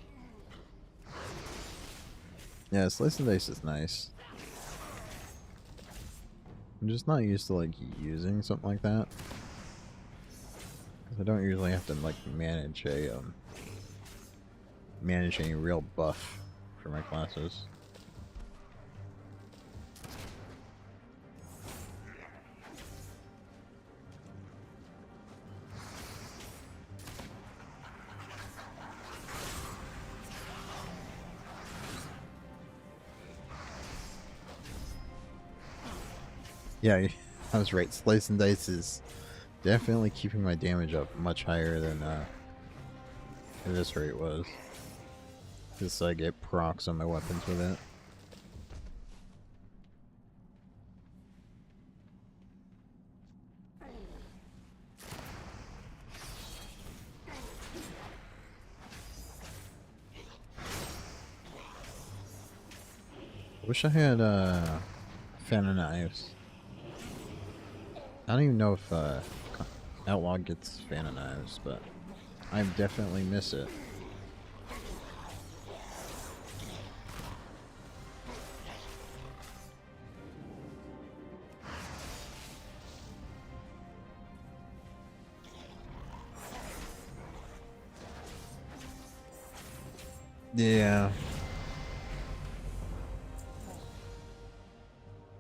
Yeah, Slice and Dice is nice. I'm just not used to like using something like that. Cause I don't usually have to like manage any real buff for my classes. Yeah, I was right. Slice and Dice is definitely keeping my damage up much higher than this rate was. Just I get procs on my weapons with it. Wish I had fan of knives. I don't even know if Outlaw gets fan of knives, but I definitely miss it. Yeah.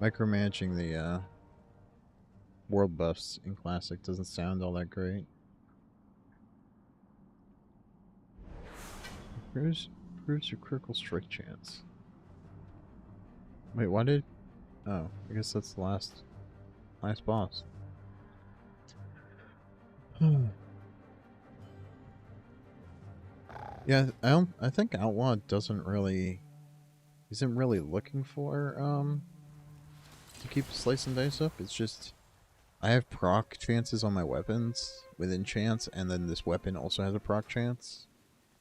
Micromanaging the world buffs in Classic doesn't sound all that great. Improves your critical strike chance. Wait, why did... Oh, I guess that's the last boss. Yeah, I think Outlaw isn't really looking for to keep Slice and Dice up. It's just I have proc chances on my weapons with enchants, and then this weapon also has a proc chance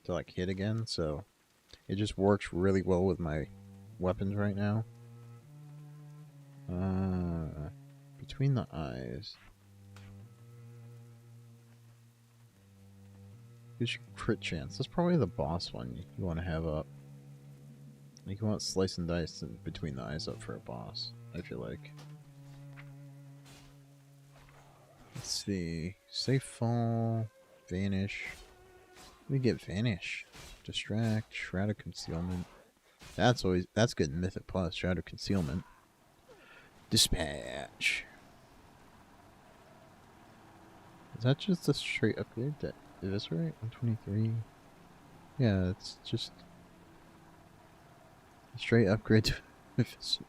to like hit again, so it just works really well with my weapons right now. Between the eyes. Gives you crit chance. That's probably the boss one you want to have up. Like you want Slice and Dice and Between the Eyes up for a boss, I feel like. Let's see. Safe Fall, Vanish. We get Vanish. Distract, Shroud of Concealment. That's good in Mythic Plus. Shadow Concealment. Dispatch. Is that just a straight upgrade to Eviscerate? 123? Yeah, it's just a straight upgrade to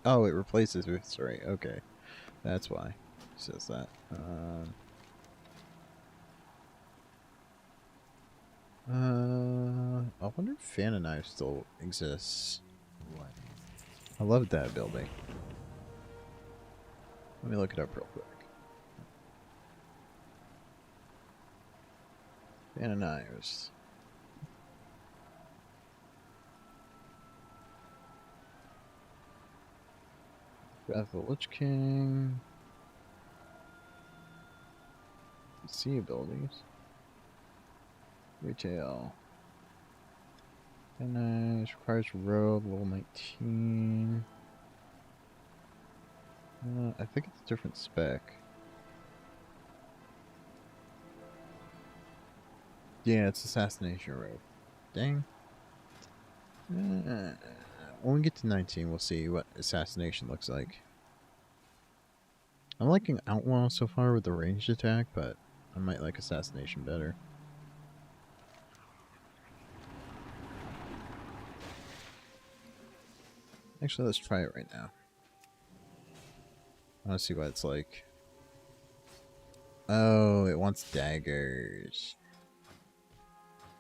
oh, it replaces Eviscerate. Okay. That's why it says that. I wonder if Fan and Knife still exists. What is I love that building. Let me look it up real quick. Fan and Knives. Wrath of the Lich King. See abilities. Retail. And requires robe, level 19. I think it's a different spec. Yeah, it's assassination robe. Dang. When we get to 19, we'll see what assassination looks like. I'm liking Outlaw so far with the ranged attack, but I might like assassination better. Actually, let's try it right now. I want to see what it's like. Oh, it wants daggers.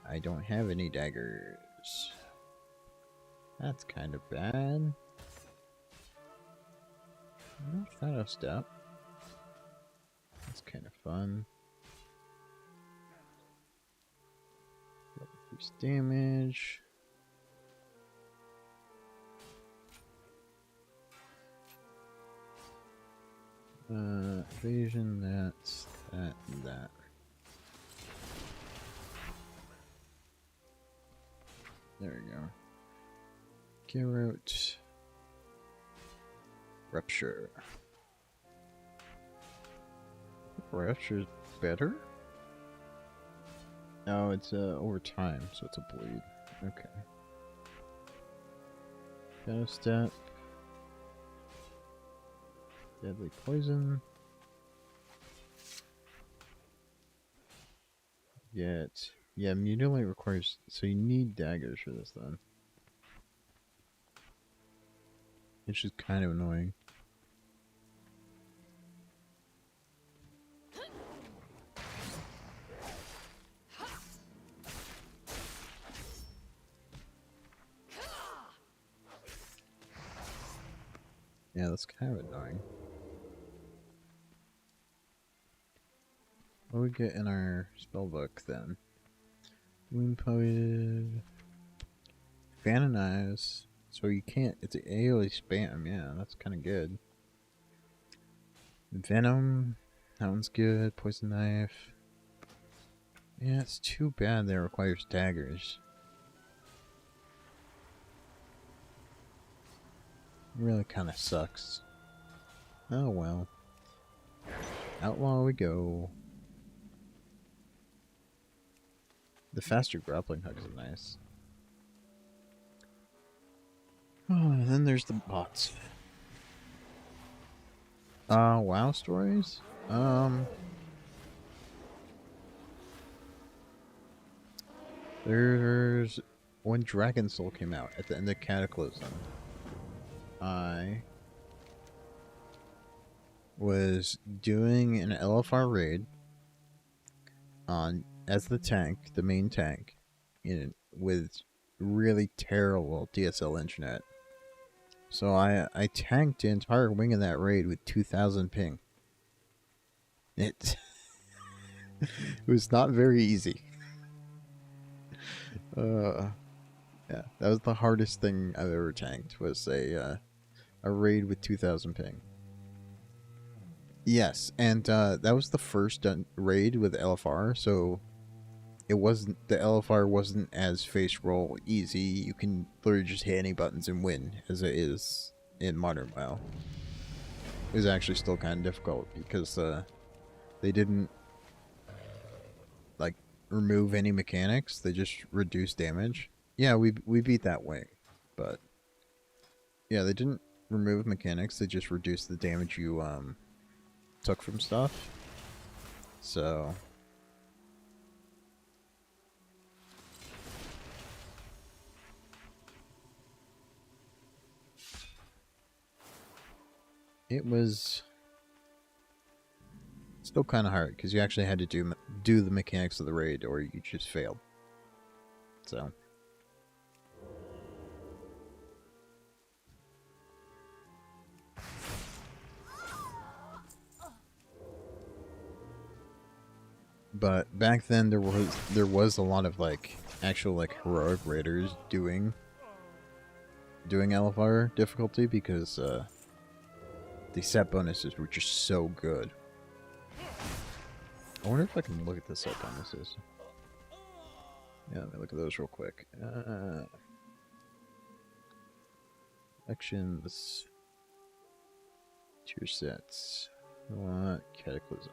I don't have any daggers. That's kind of bad. No Shadow Step. That's kind of fun. Increase damage. Evasion, that's that and that. There we go. Garrote. Rupture. Rupture's better? No, it's over time, so it's a bleed. Okay. Shadow Step. Deadly Poison. Yeah, mutilate requires, so you need daggers for this then. It's just kind of annoying. Yeah, that's kind of annoying. What do we get in our spellbook then? Wound Poet. Fan and Eyes. So you can't, it's an AoE spam, yeah, that's kind of good. Venom. That one's good. Poison Knife. Yeah, it's too bad that it requires daggers. It really kind of sucks. Oh well. Outlaw we go. The faster grappling hook is nice. Oh, and then there's the bots. WoW stories? There's when Dragon Soul came out at the end of Cataclysm. I was doing an LFR raid on as the tank, the main tank, with really terrible DSL internet. So I tanked the entire wing of that raid with 2,000 ping. It was not very easy. Yeah, that was the hardest thing I've ever tanked, was a raid with 2,000 ping. Yes, and that was the first raid with LFR, so it wasn't, the LFR wasn't as face roll easy. You can literally just hit any buttons and win, as it is in Modern WoW. It was actually still kind of difficult because they didn't like remove any mechanics. They just reduced damage. Yeah, we beat that wing, but Yeah, they didn't remove mechanics. They just reduced the damage you took from stuff. So it was still kind of hard because you actually had to do the mechanics of the raid, or you just failed. So. But back then there was a lot of like actual like heroic raiders doing LFR difficulty because the set bonuses were just so good. I wonder if I can look at the set bonuses. Yeah, let me look at those real quick. Actions, tier sets, Cataclysm.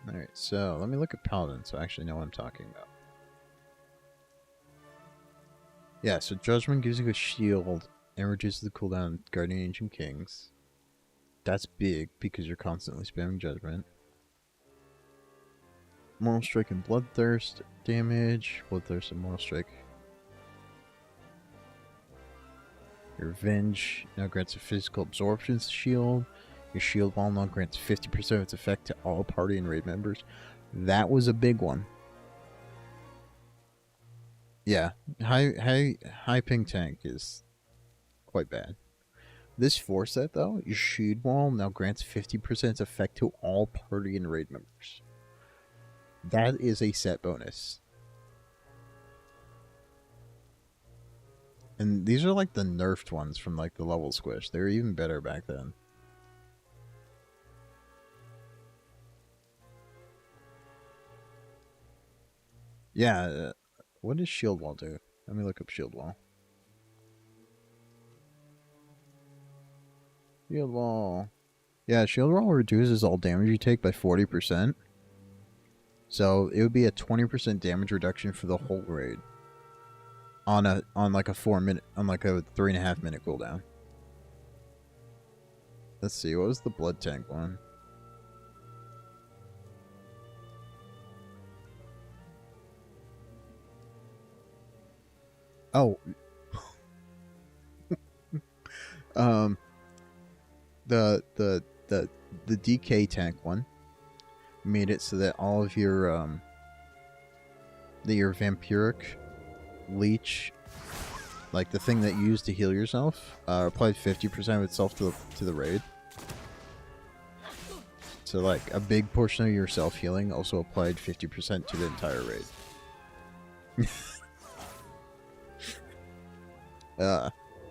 Alright, so let me look at Paladin so I actually know what I'm talking about. Yeah, so Judgment gives you a shield and reduces the cooldown of Guardian Ancient Kings. That's big because you're constantly spamming Judgment. Moral Strike and Bloodthirst damage. Bloodthirst and Moral Strike. Your Revenge now grants a physical absorption shield. Your shield wall now grants 50% of its effect to all party and raid members. That was a big one. Yeah, high ping tank is quite bad. This 4 set though, your shield wall now grants 50% effect to all party and raid members. That is a set bonus. And these are like the nerfed ones from like the level squish. They were even better back then. Yeah, what does shield wall do? Let me look up shield wall. Shield wall. Yeah, shield wall reduces all damage you take by 40%. So it would be a 20% damage reduction for the whole raid. On like a 3.5 minute cooldown. Let's see, what was the blood tank one? Oh. The DK tank one made it so that all of your vampiric leech, like the thing that you use to heal yourself, applied 50% of itself to the raid. So like a big portion of your self healing also applied 50% to the entire raid.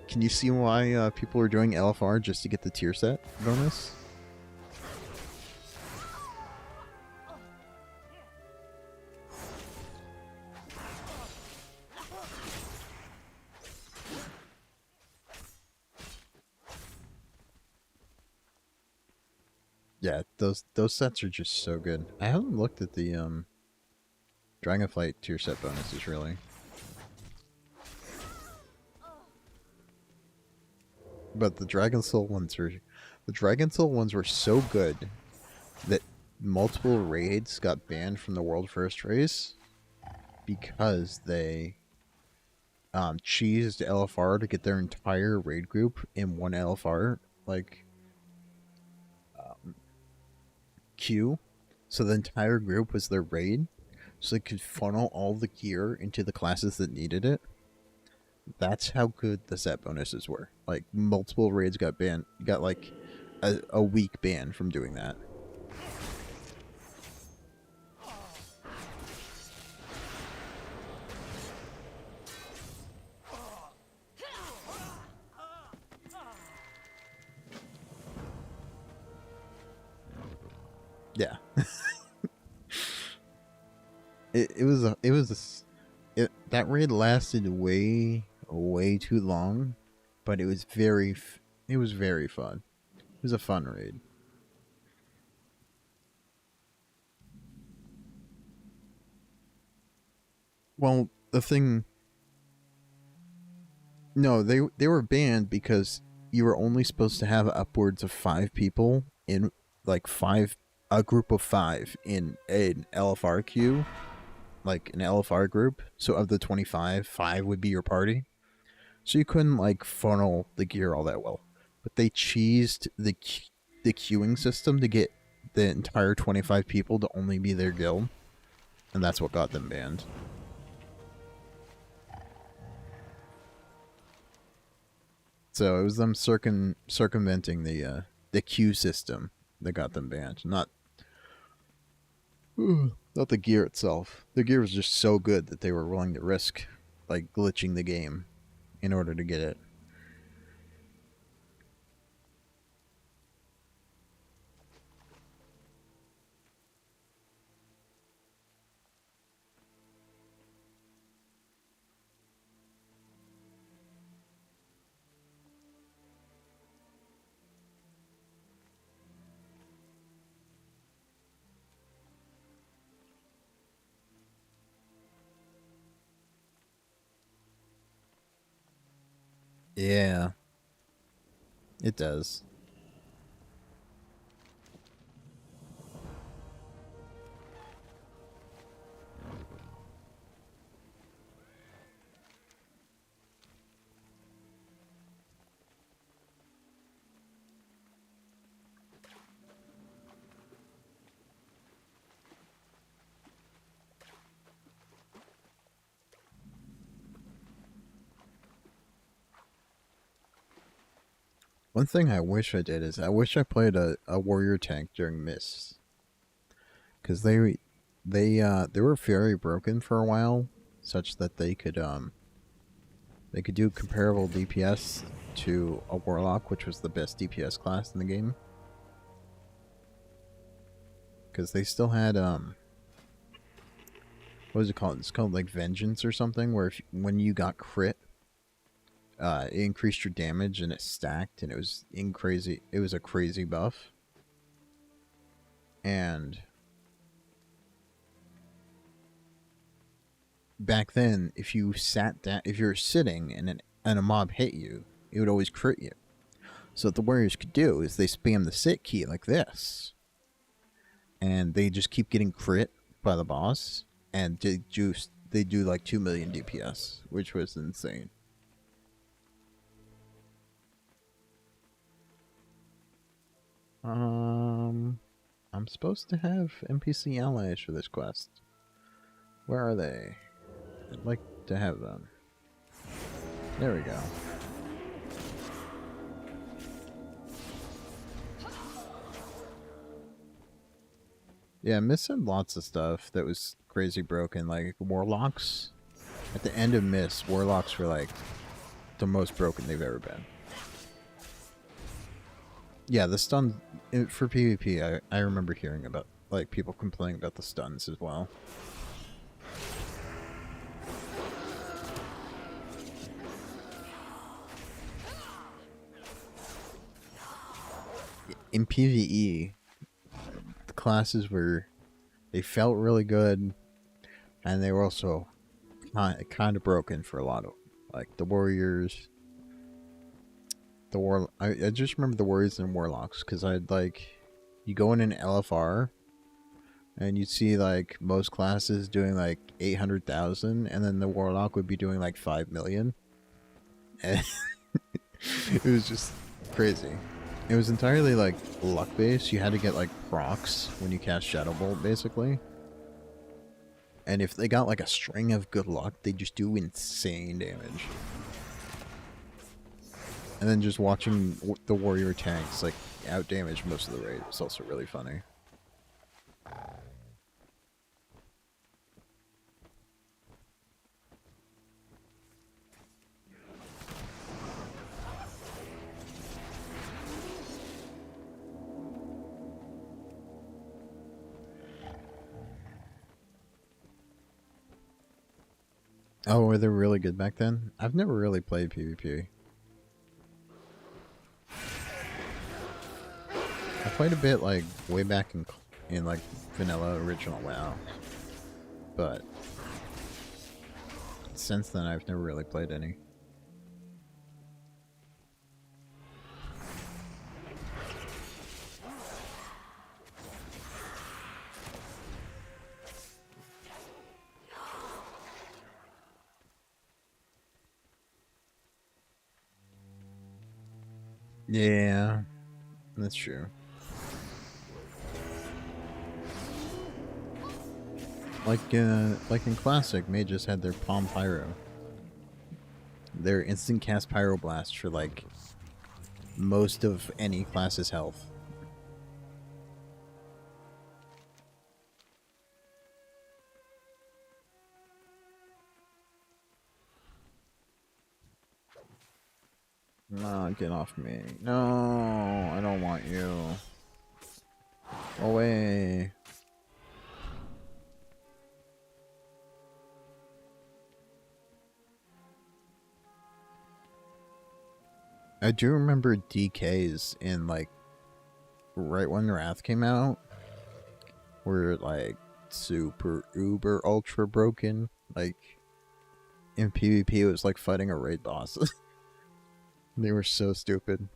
Can you see why people are doing LFR just to get the tier set bonus? Yeah, those sets are just so good. I haven't looked at the Dragonflight tier set bonuses really. But the Dragon Soul ones were so good that multiple raids got banned from the World First Race because they cheesed LFR to get their entire raid group in one LFR queue. So the entire group was their raid, so they could funnel all the gear into the classes that needed it. That's how good the set bonuses were. Like, multiple raids got banned, got like a week ban from doing that. Yeah. That raid lasted way too long, but it was very fun. It was a fun raid. Well, the thing No, they were banned because you were only supposed to have upwards of 5 people in like a group of 5 in an LFR queue, like an LFR group. So of the 25, 5 would be your party. So you couldn't like funnel the gear all that well. But they cheesed the queuing system to get the entire 25 people to only be their guild, and that's what got them banned. So it was them circumventing the queue system that got them banned, not the gear itself. The gear was just so good that they were willing to risk like glitching the game in order to get it. Yeah, it does. One thing I wish I did is I wish I played a warrior tank during Mist, because they were very broken for a while, such that they could do comparable DPS to a warlock, which was the best DPS class in the game. Because they still had what was it called? It's called like Vengeance or something, where when you got crit, it increased your damage and it stacked, and it was a crazy buff. And back then, if you sat down, if you were sitting and a mob hit you, it would always crit you. So what the warriors could do is they spam the sit key like this, and they just keep getting crit by the boss, and they do like 2 million DPS, which was insane. I'm supposed to have NPC allies for this quest. Where are they? I'd like to have them. There we go. Yeah, Mist had lots of stuff that was crazy broken, like warlocks. At the end of Mist, warlocks were like the most broken they've ever been. Yeah, the stun for PvP, I remember hearing about like people complaining about the stuns as well. In PvE, the classes they felt really good, and they were also kind of broken for a lot of, like, the warriors. I just remember the warriors and warlocks, because I'd like, you go in an LFR, and you'd see like most classes doing like 800,000, and then the warlock would be doing like 5 million. And it was just crazy. It was entirely like luck based. You had to get like procs when you cast Shadow Bolt, basically. And if they got like a string of good luck, they just do insane damage. And then just watching the warrior tanks like out damage most of the raid was also really funny. Oh, were they really good back then? I've never really played PvP. I played a bit like way back in like vanilla original WoW, but since then I've never really played any. Yeah, that's true. Like in Classic, mages had their Palm Pyro. Their instant cast Pyroblast for like most of any class's health. No, get off me. No, I don't want you. Away. I do remember DKs in like right when Wrath came out were like super uber ultra broken. Like in PvP it was like fighting a raid boss. They were so stupid.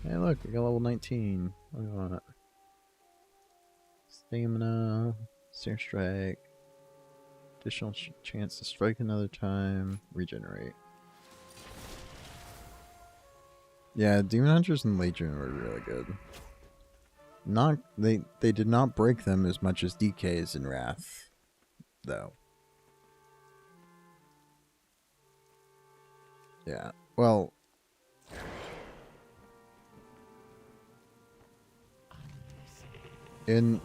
Hey look, we got level 19. Look at that. Stamina, Sear Strike, additional chance to strike another time, regenerate. Yeah, Demon Hunters and Legion were really good. They did not break them as much as DKs in Wrath, though. Yeah, well, in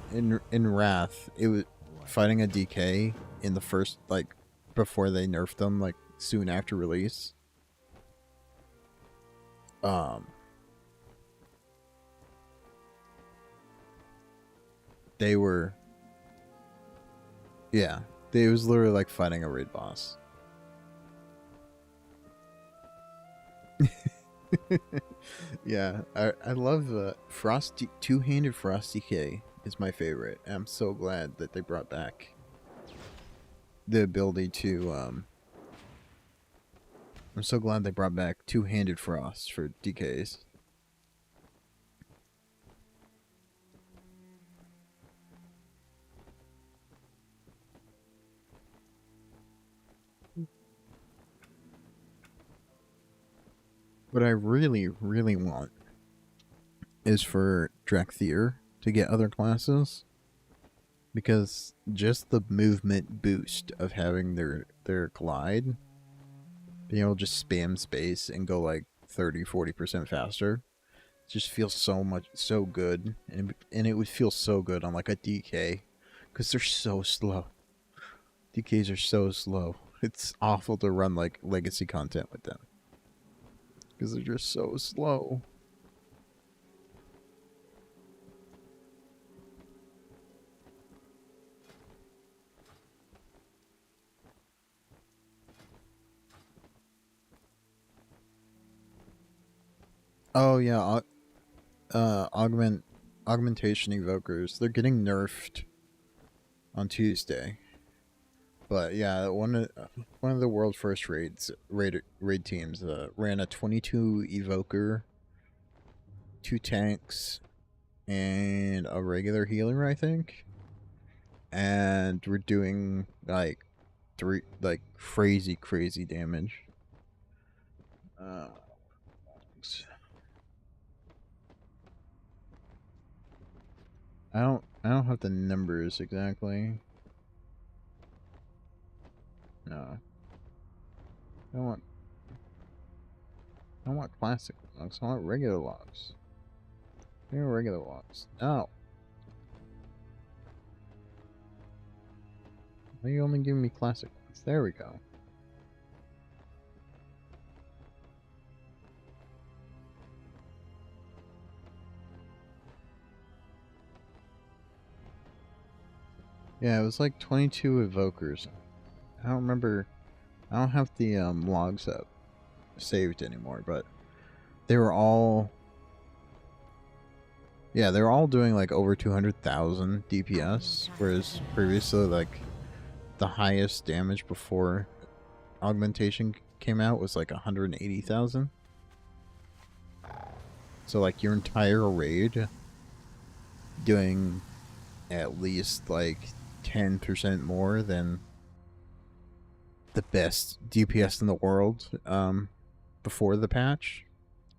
Wrath, it was fighting a DK in the first, like, before they nerfed them, like soon after release. They were, yeah, it was literally like fighting a raid boss. Yeah, I love two-handed Frost DK is my favorite. I'm so glad that they brought back the ability to I'm so glad they brought back two-handed Frost for DKs. What I really, really want is for Drakthir to get other classes. Because just the movement boost of having their glide, being able to just spam space and go like 30-40% faster, just feels so good. And it would feel so good on like a DK. Because they're so slow. DKs are so slow. It's awful to run like legacy content with them. Because they're just so slow. Oh yeah, augmentation evokers. They're getting nerfed on Tuesday. But yeah, one of the world's first raid teams ran a 22 evoker, 2 tanks, and a regular healer, I think. And we're doing like crazy damage. I don't have the numbers exactly. No. I don't want classic logs. I want regular logs. Give me regular logs. No. Why are you only giving me classic ones? There we go. Yeah, it was like 22 evokers. I don't remember. I don't have the logs up saved anymore, but they were all. Yeah, they were all doing like over 200,000 DPS, whereas previously, like, the highest damage before augmentation came out was like 180,000. So like your entire raid doing at least like 10% more than the best DPS in the world before the patch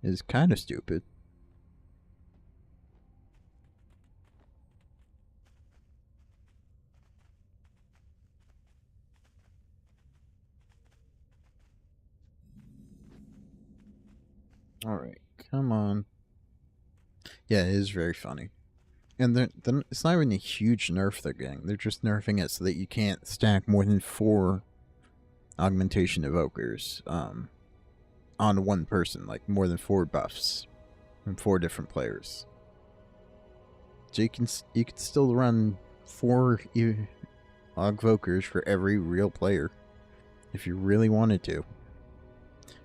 is kind of stupid. Alright, come on. Yeah, it is very funny. And it's not even a huge nerf they're getting. They're just nerfing it so that you can't stack more than 4 augmentation evokers on one person. Like, more than 4 buffs from 4 different players. So you can still run 4 augvokers for every real player. If you really wanted to.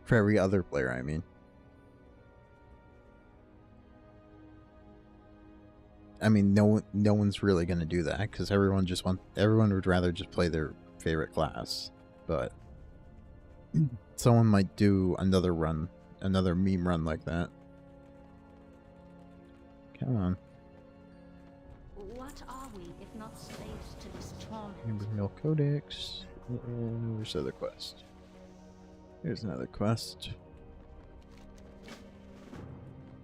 For every other player, I mean. I mean, no one's really gonna do that because everyone would rather just play their favorite class. But someone might do another meme run like that. Come on. What are we if not slaves to this torment? Mill Codex. Where's the other quest? Here's another quest.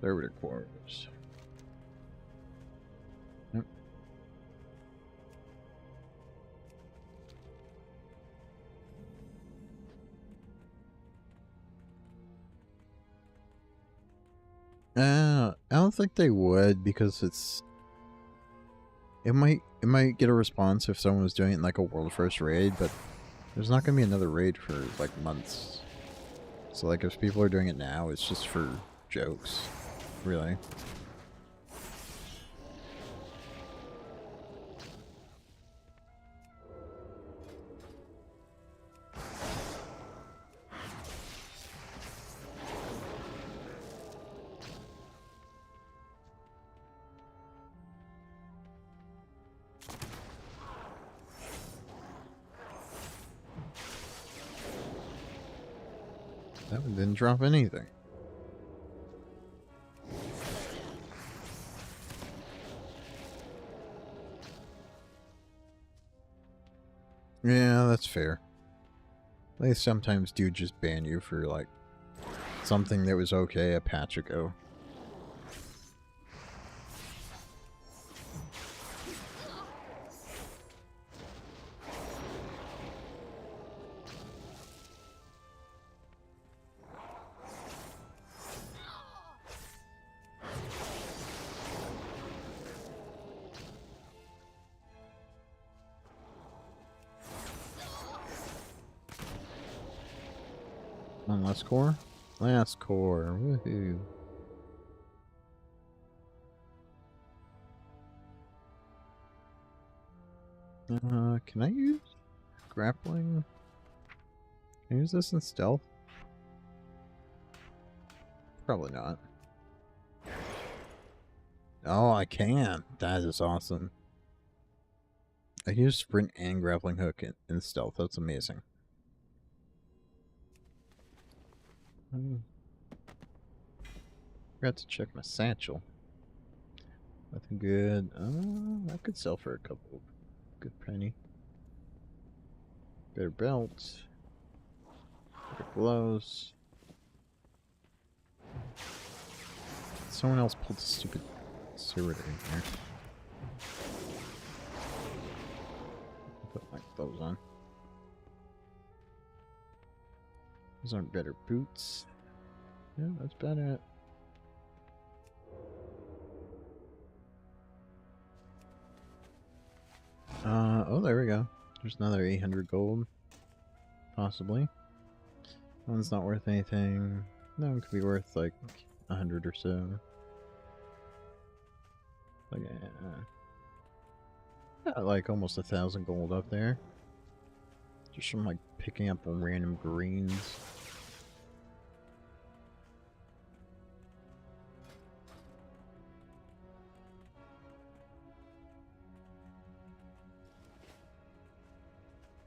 Servitor quarters. Yep. I don't think they would because it might get a response if someone was doing it in like a world first raid, but there's not gonna be another raid for like months. So like if people are doing it now, it's just for jokes, really. That one didn't drop anything. Yeah, that's fair. They sometimes do just ban you for, like, something that was okay a patch ago. One last core? Last core. Woohoo. Can I use grappling? Can I use this in stealth? Probably not. Oh, I can. That is awesome. I can use sprint and grappling hook in stealth. That's amazing. Forgot to check my satchel. Nothing good. I could sell for a couple. Good penny. Better belt. Better gloves. Someone else pulled the stupid servitor in here. Put my clothes on. These aren't better boots. Yeah, that's about it. Oh, there we go. There's another 800 gold. Possibly. That one's not worth anything. That one could be worth like 100 or so. Like, got like almost 1,000 gold up there. Just from like picking up random greens.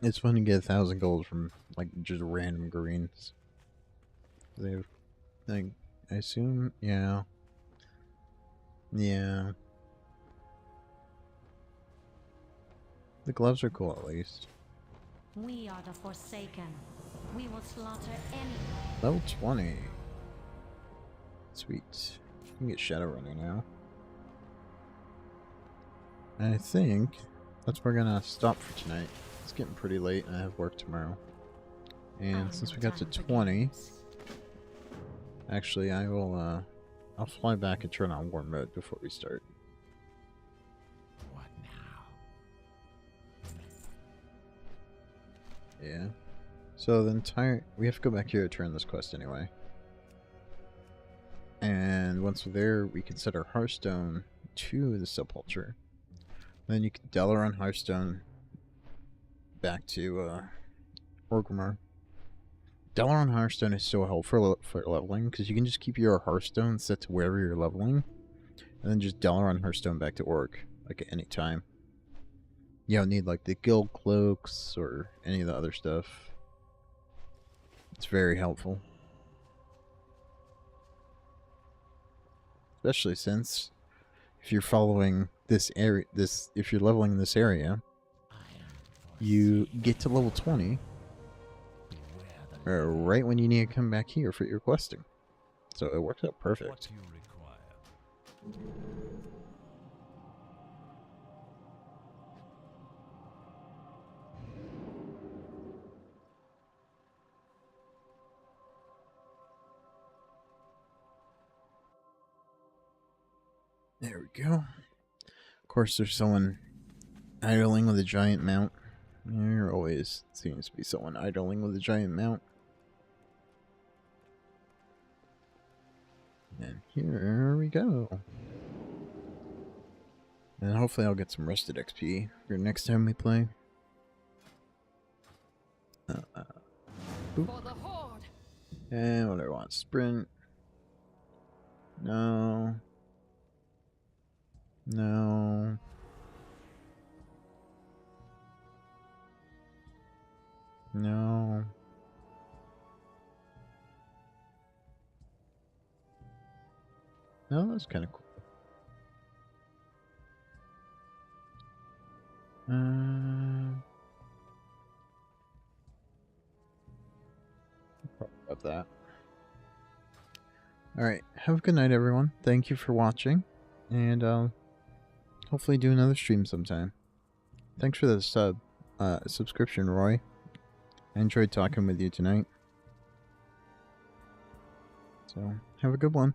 It's fun to get 1,000 gold from like just random greens. They've, like, I assume, yeah. Yeah. The gloves are cool at least. We are the Forsaken. We will slaughter anyone. Level 20. Sweet. You can get Shadow Runner now. And I think that's where we're gonna stop for tonight. It's getting pretty late and I have work tomorrow. And since we got to 20, actually I will I'll fly back and turn on war mode before we start. What now? Yeah. So the entire we have to go back here to turn this quest anyway. And once we're there, we can set our Hearthstone to the Sepulchre. Then you can Dalaran Hearthstone back to Orgrimmar. Dalaran Hearthstone is so helpful for leveling because you can just keep your Hearthstone set to wherever you're leveling, and then just Dalaran Hearthstone back to Orc like at any time. You don't need like the guild cloaks or any of the other stuff. It's very helpful, especially since if you're following this area, if you're leveling in this area, you get to level 20 right when you need to come back here for your questing. So it works out perfect. What you require. There we go. Of course, there's someone idling with a giant mount. There always seems to be someone idling with a giant mount. And here we go. And hopefully I'll get some rested XP for next time we play. For the Horde. And what do I want? Sprint. No. No. No. No, that's kind of cool. Probably about that. Alright, have a good night everyone. Thank you for watching. And hopefully do another stream sometime. Thanks for the subscription, Roy. I enjoyed talking with you tonight. So, have a good one.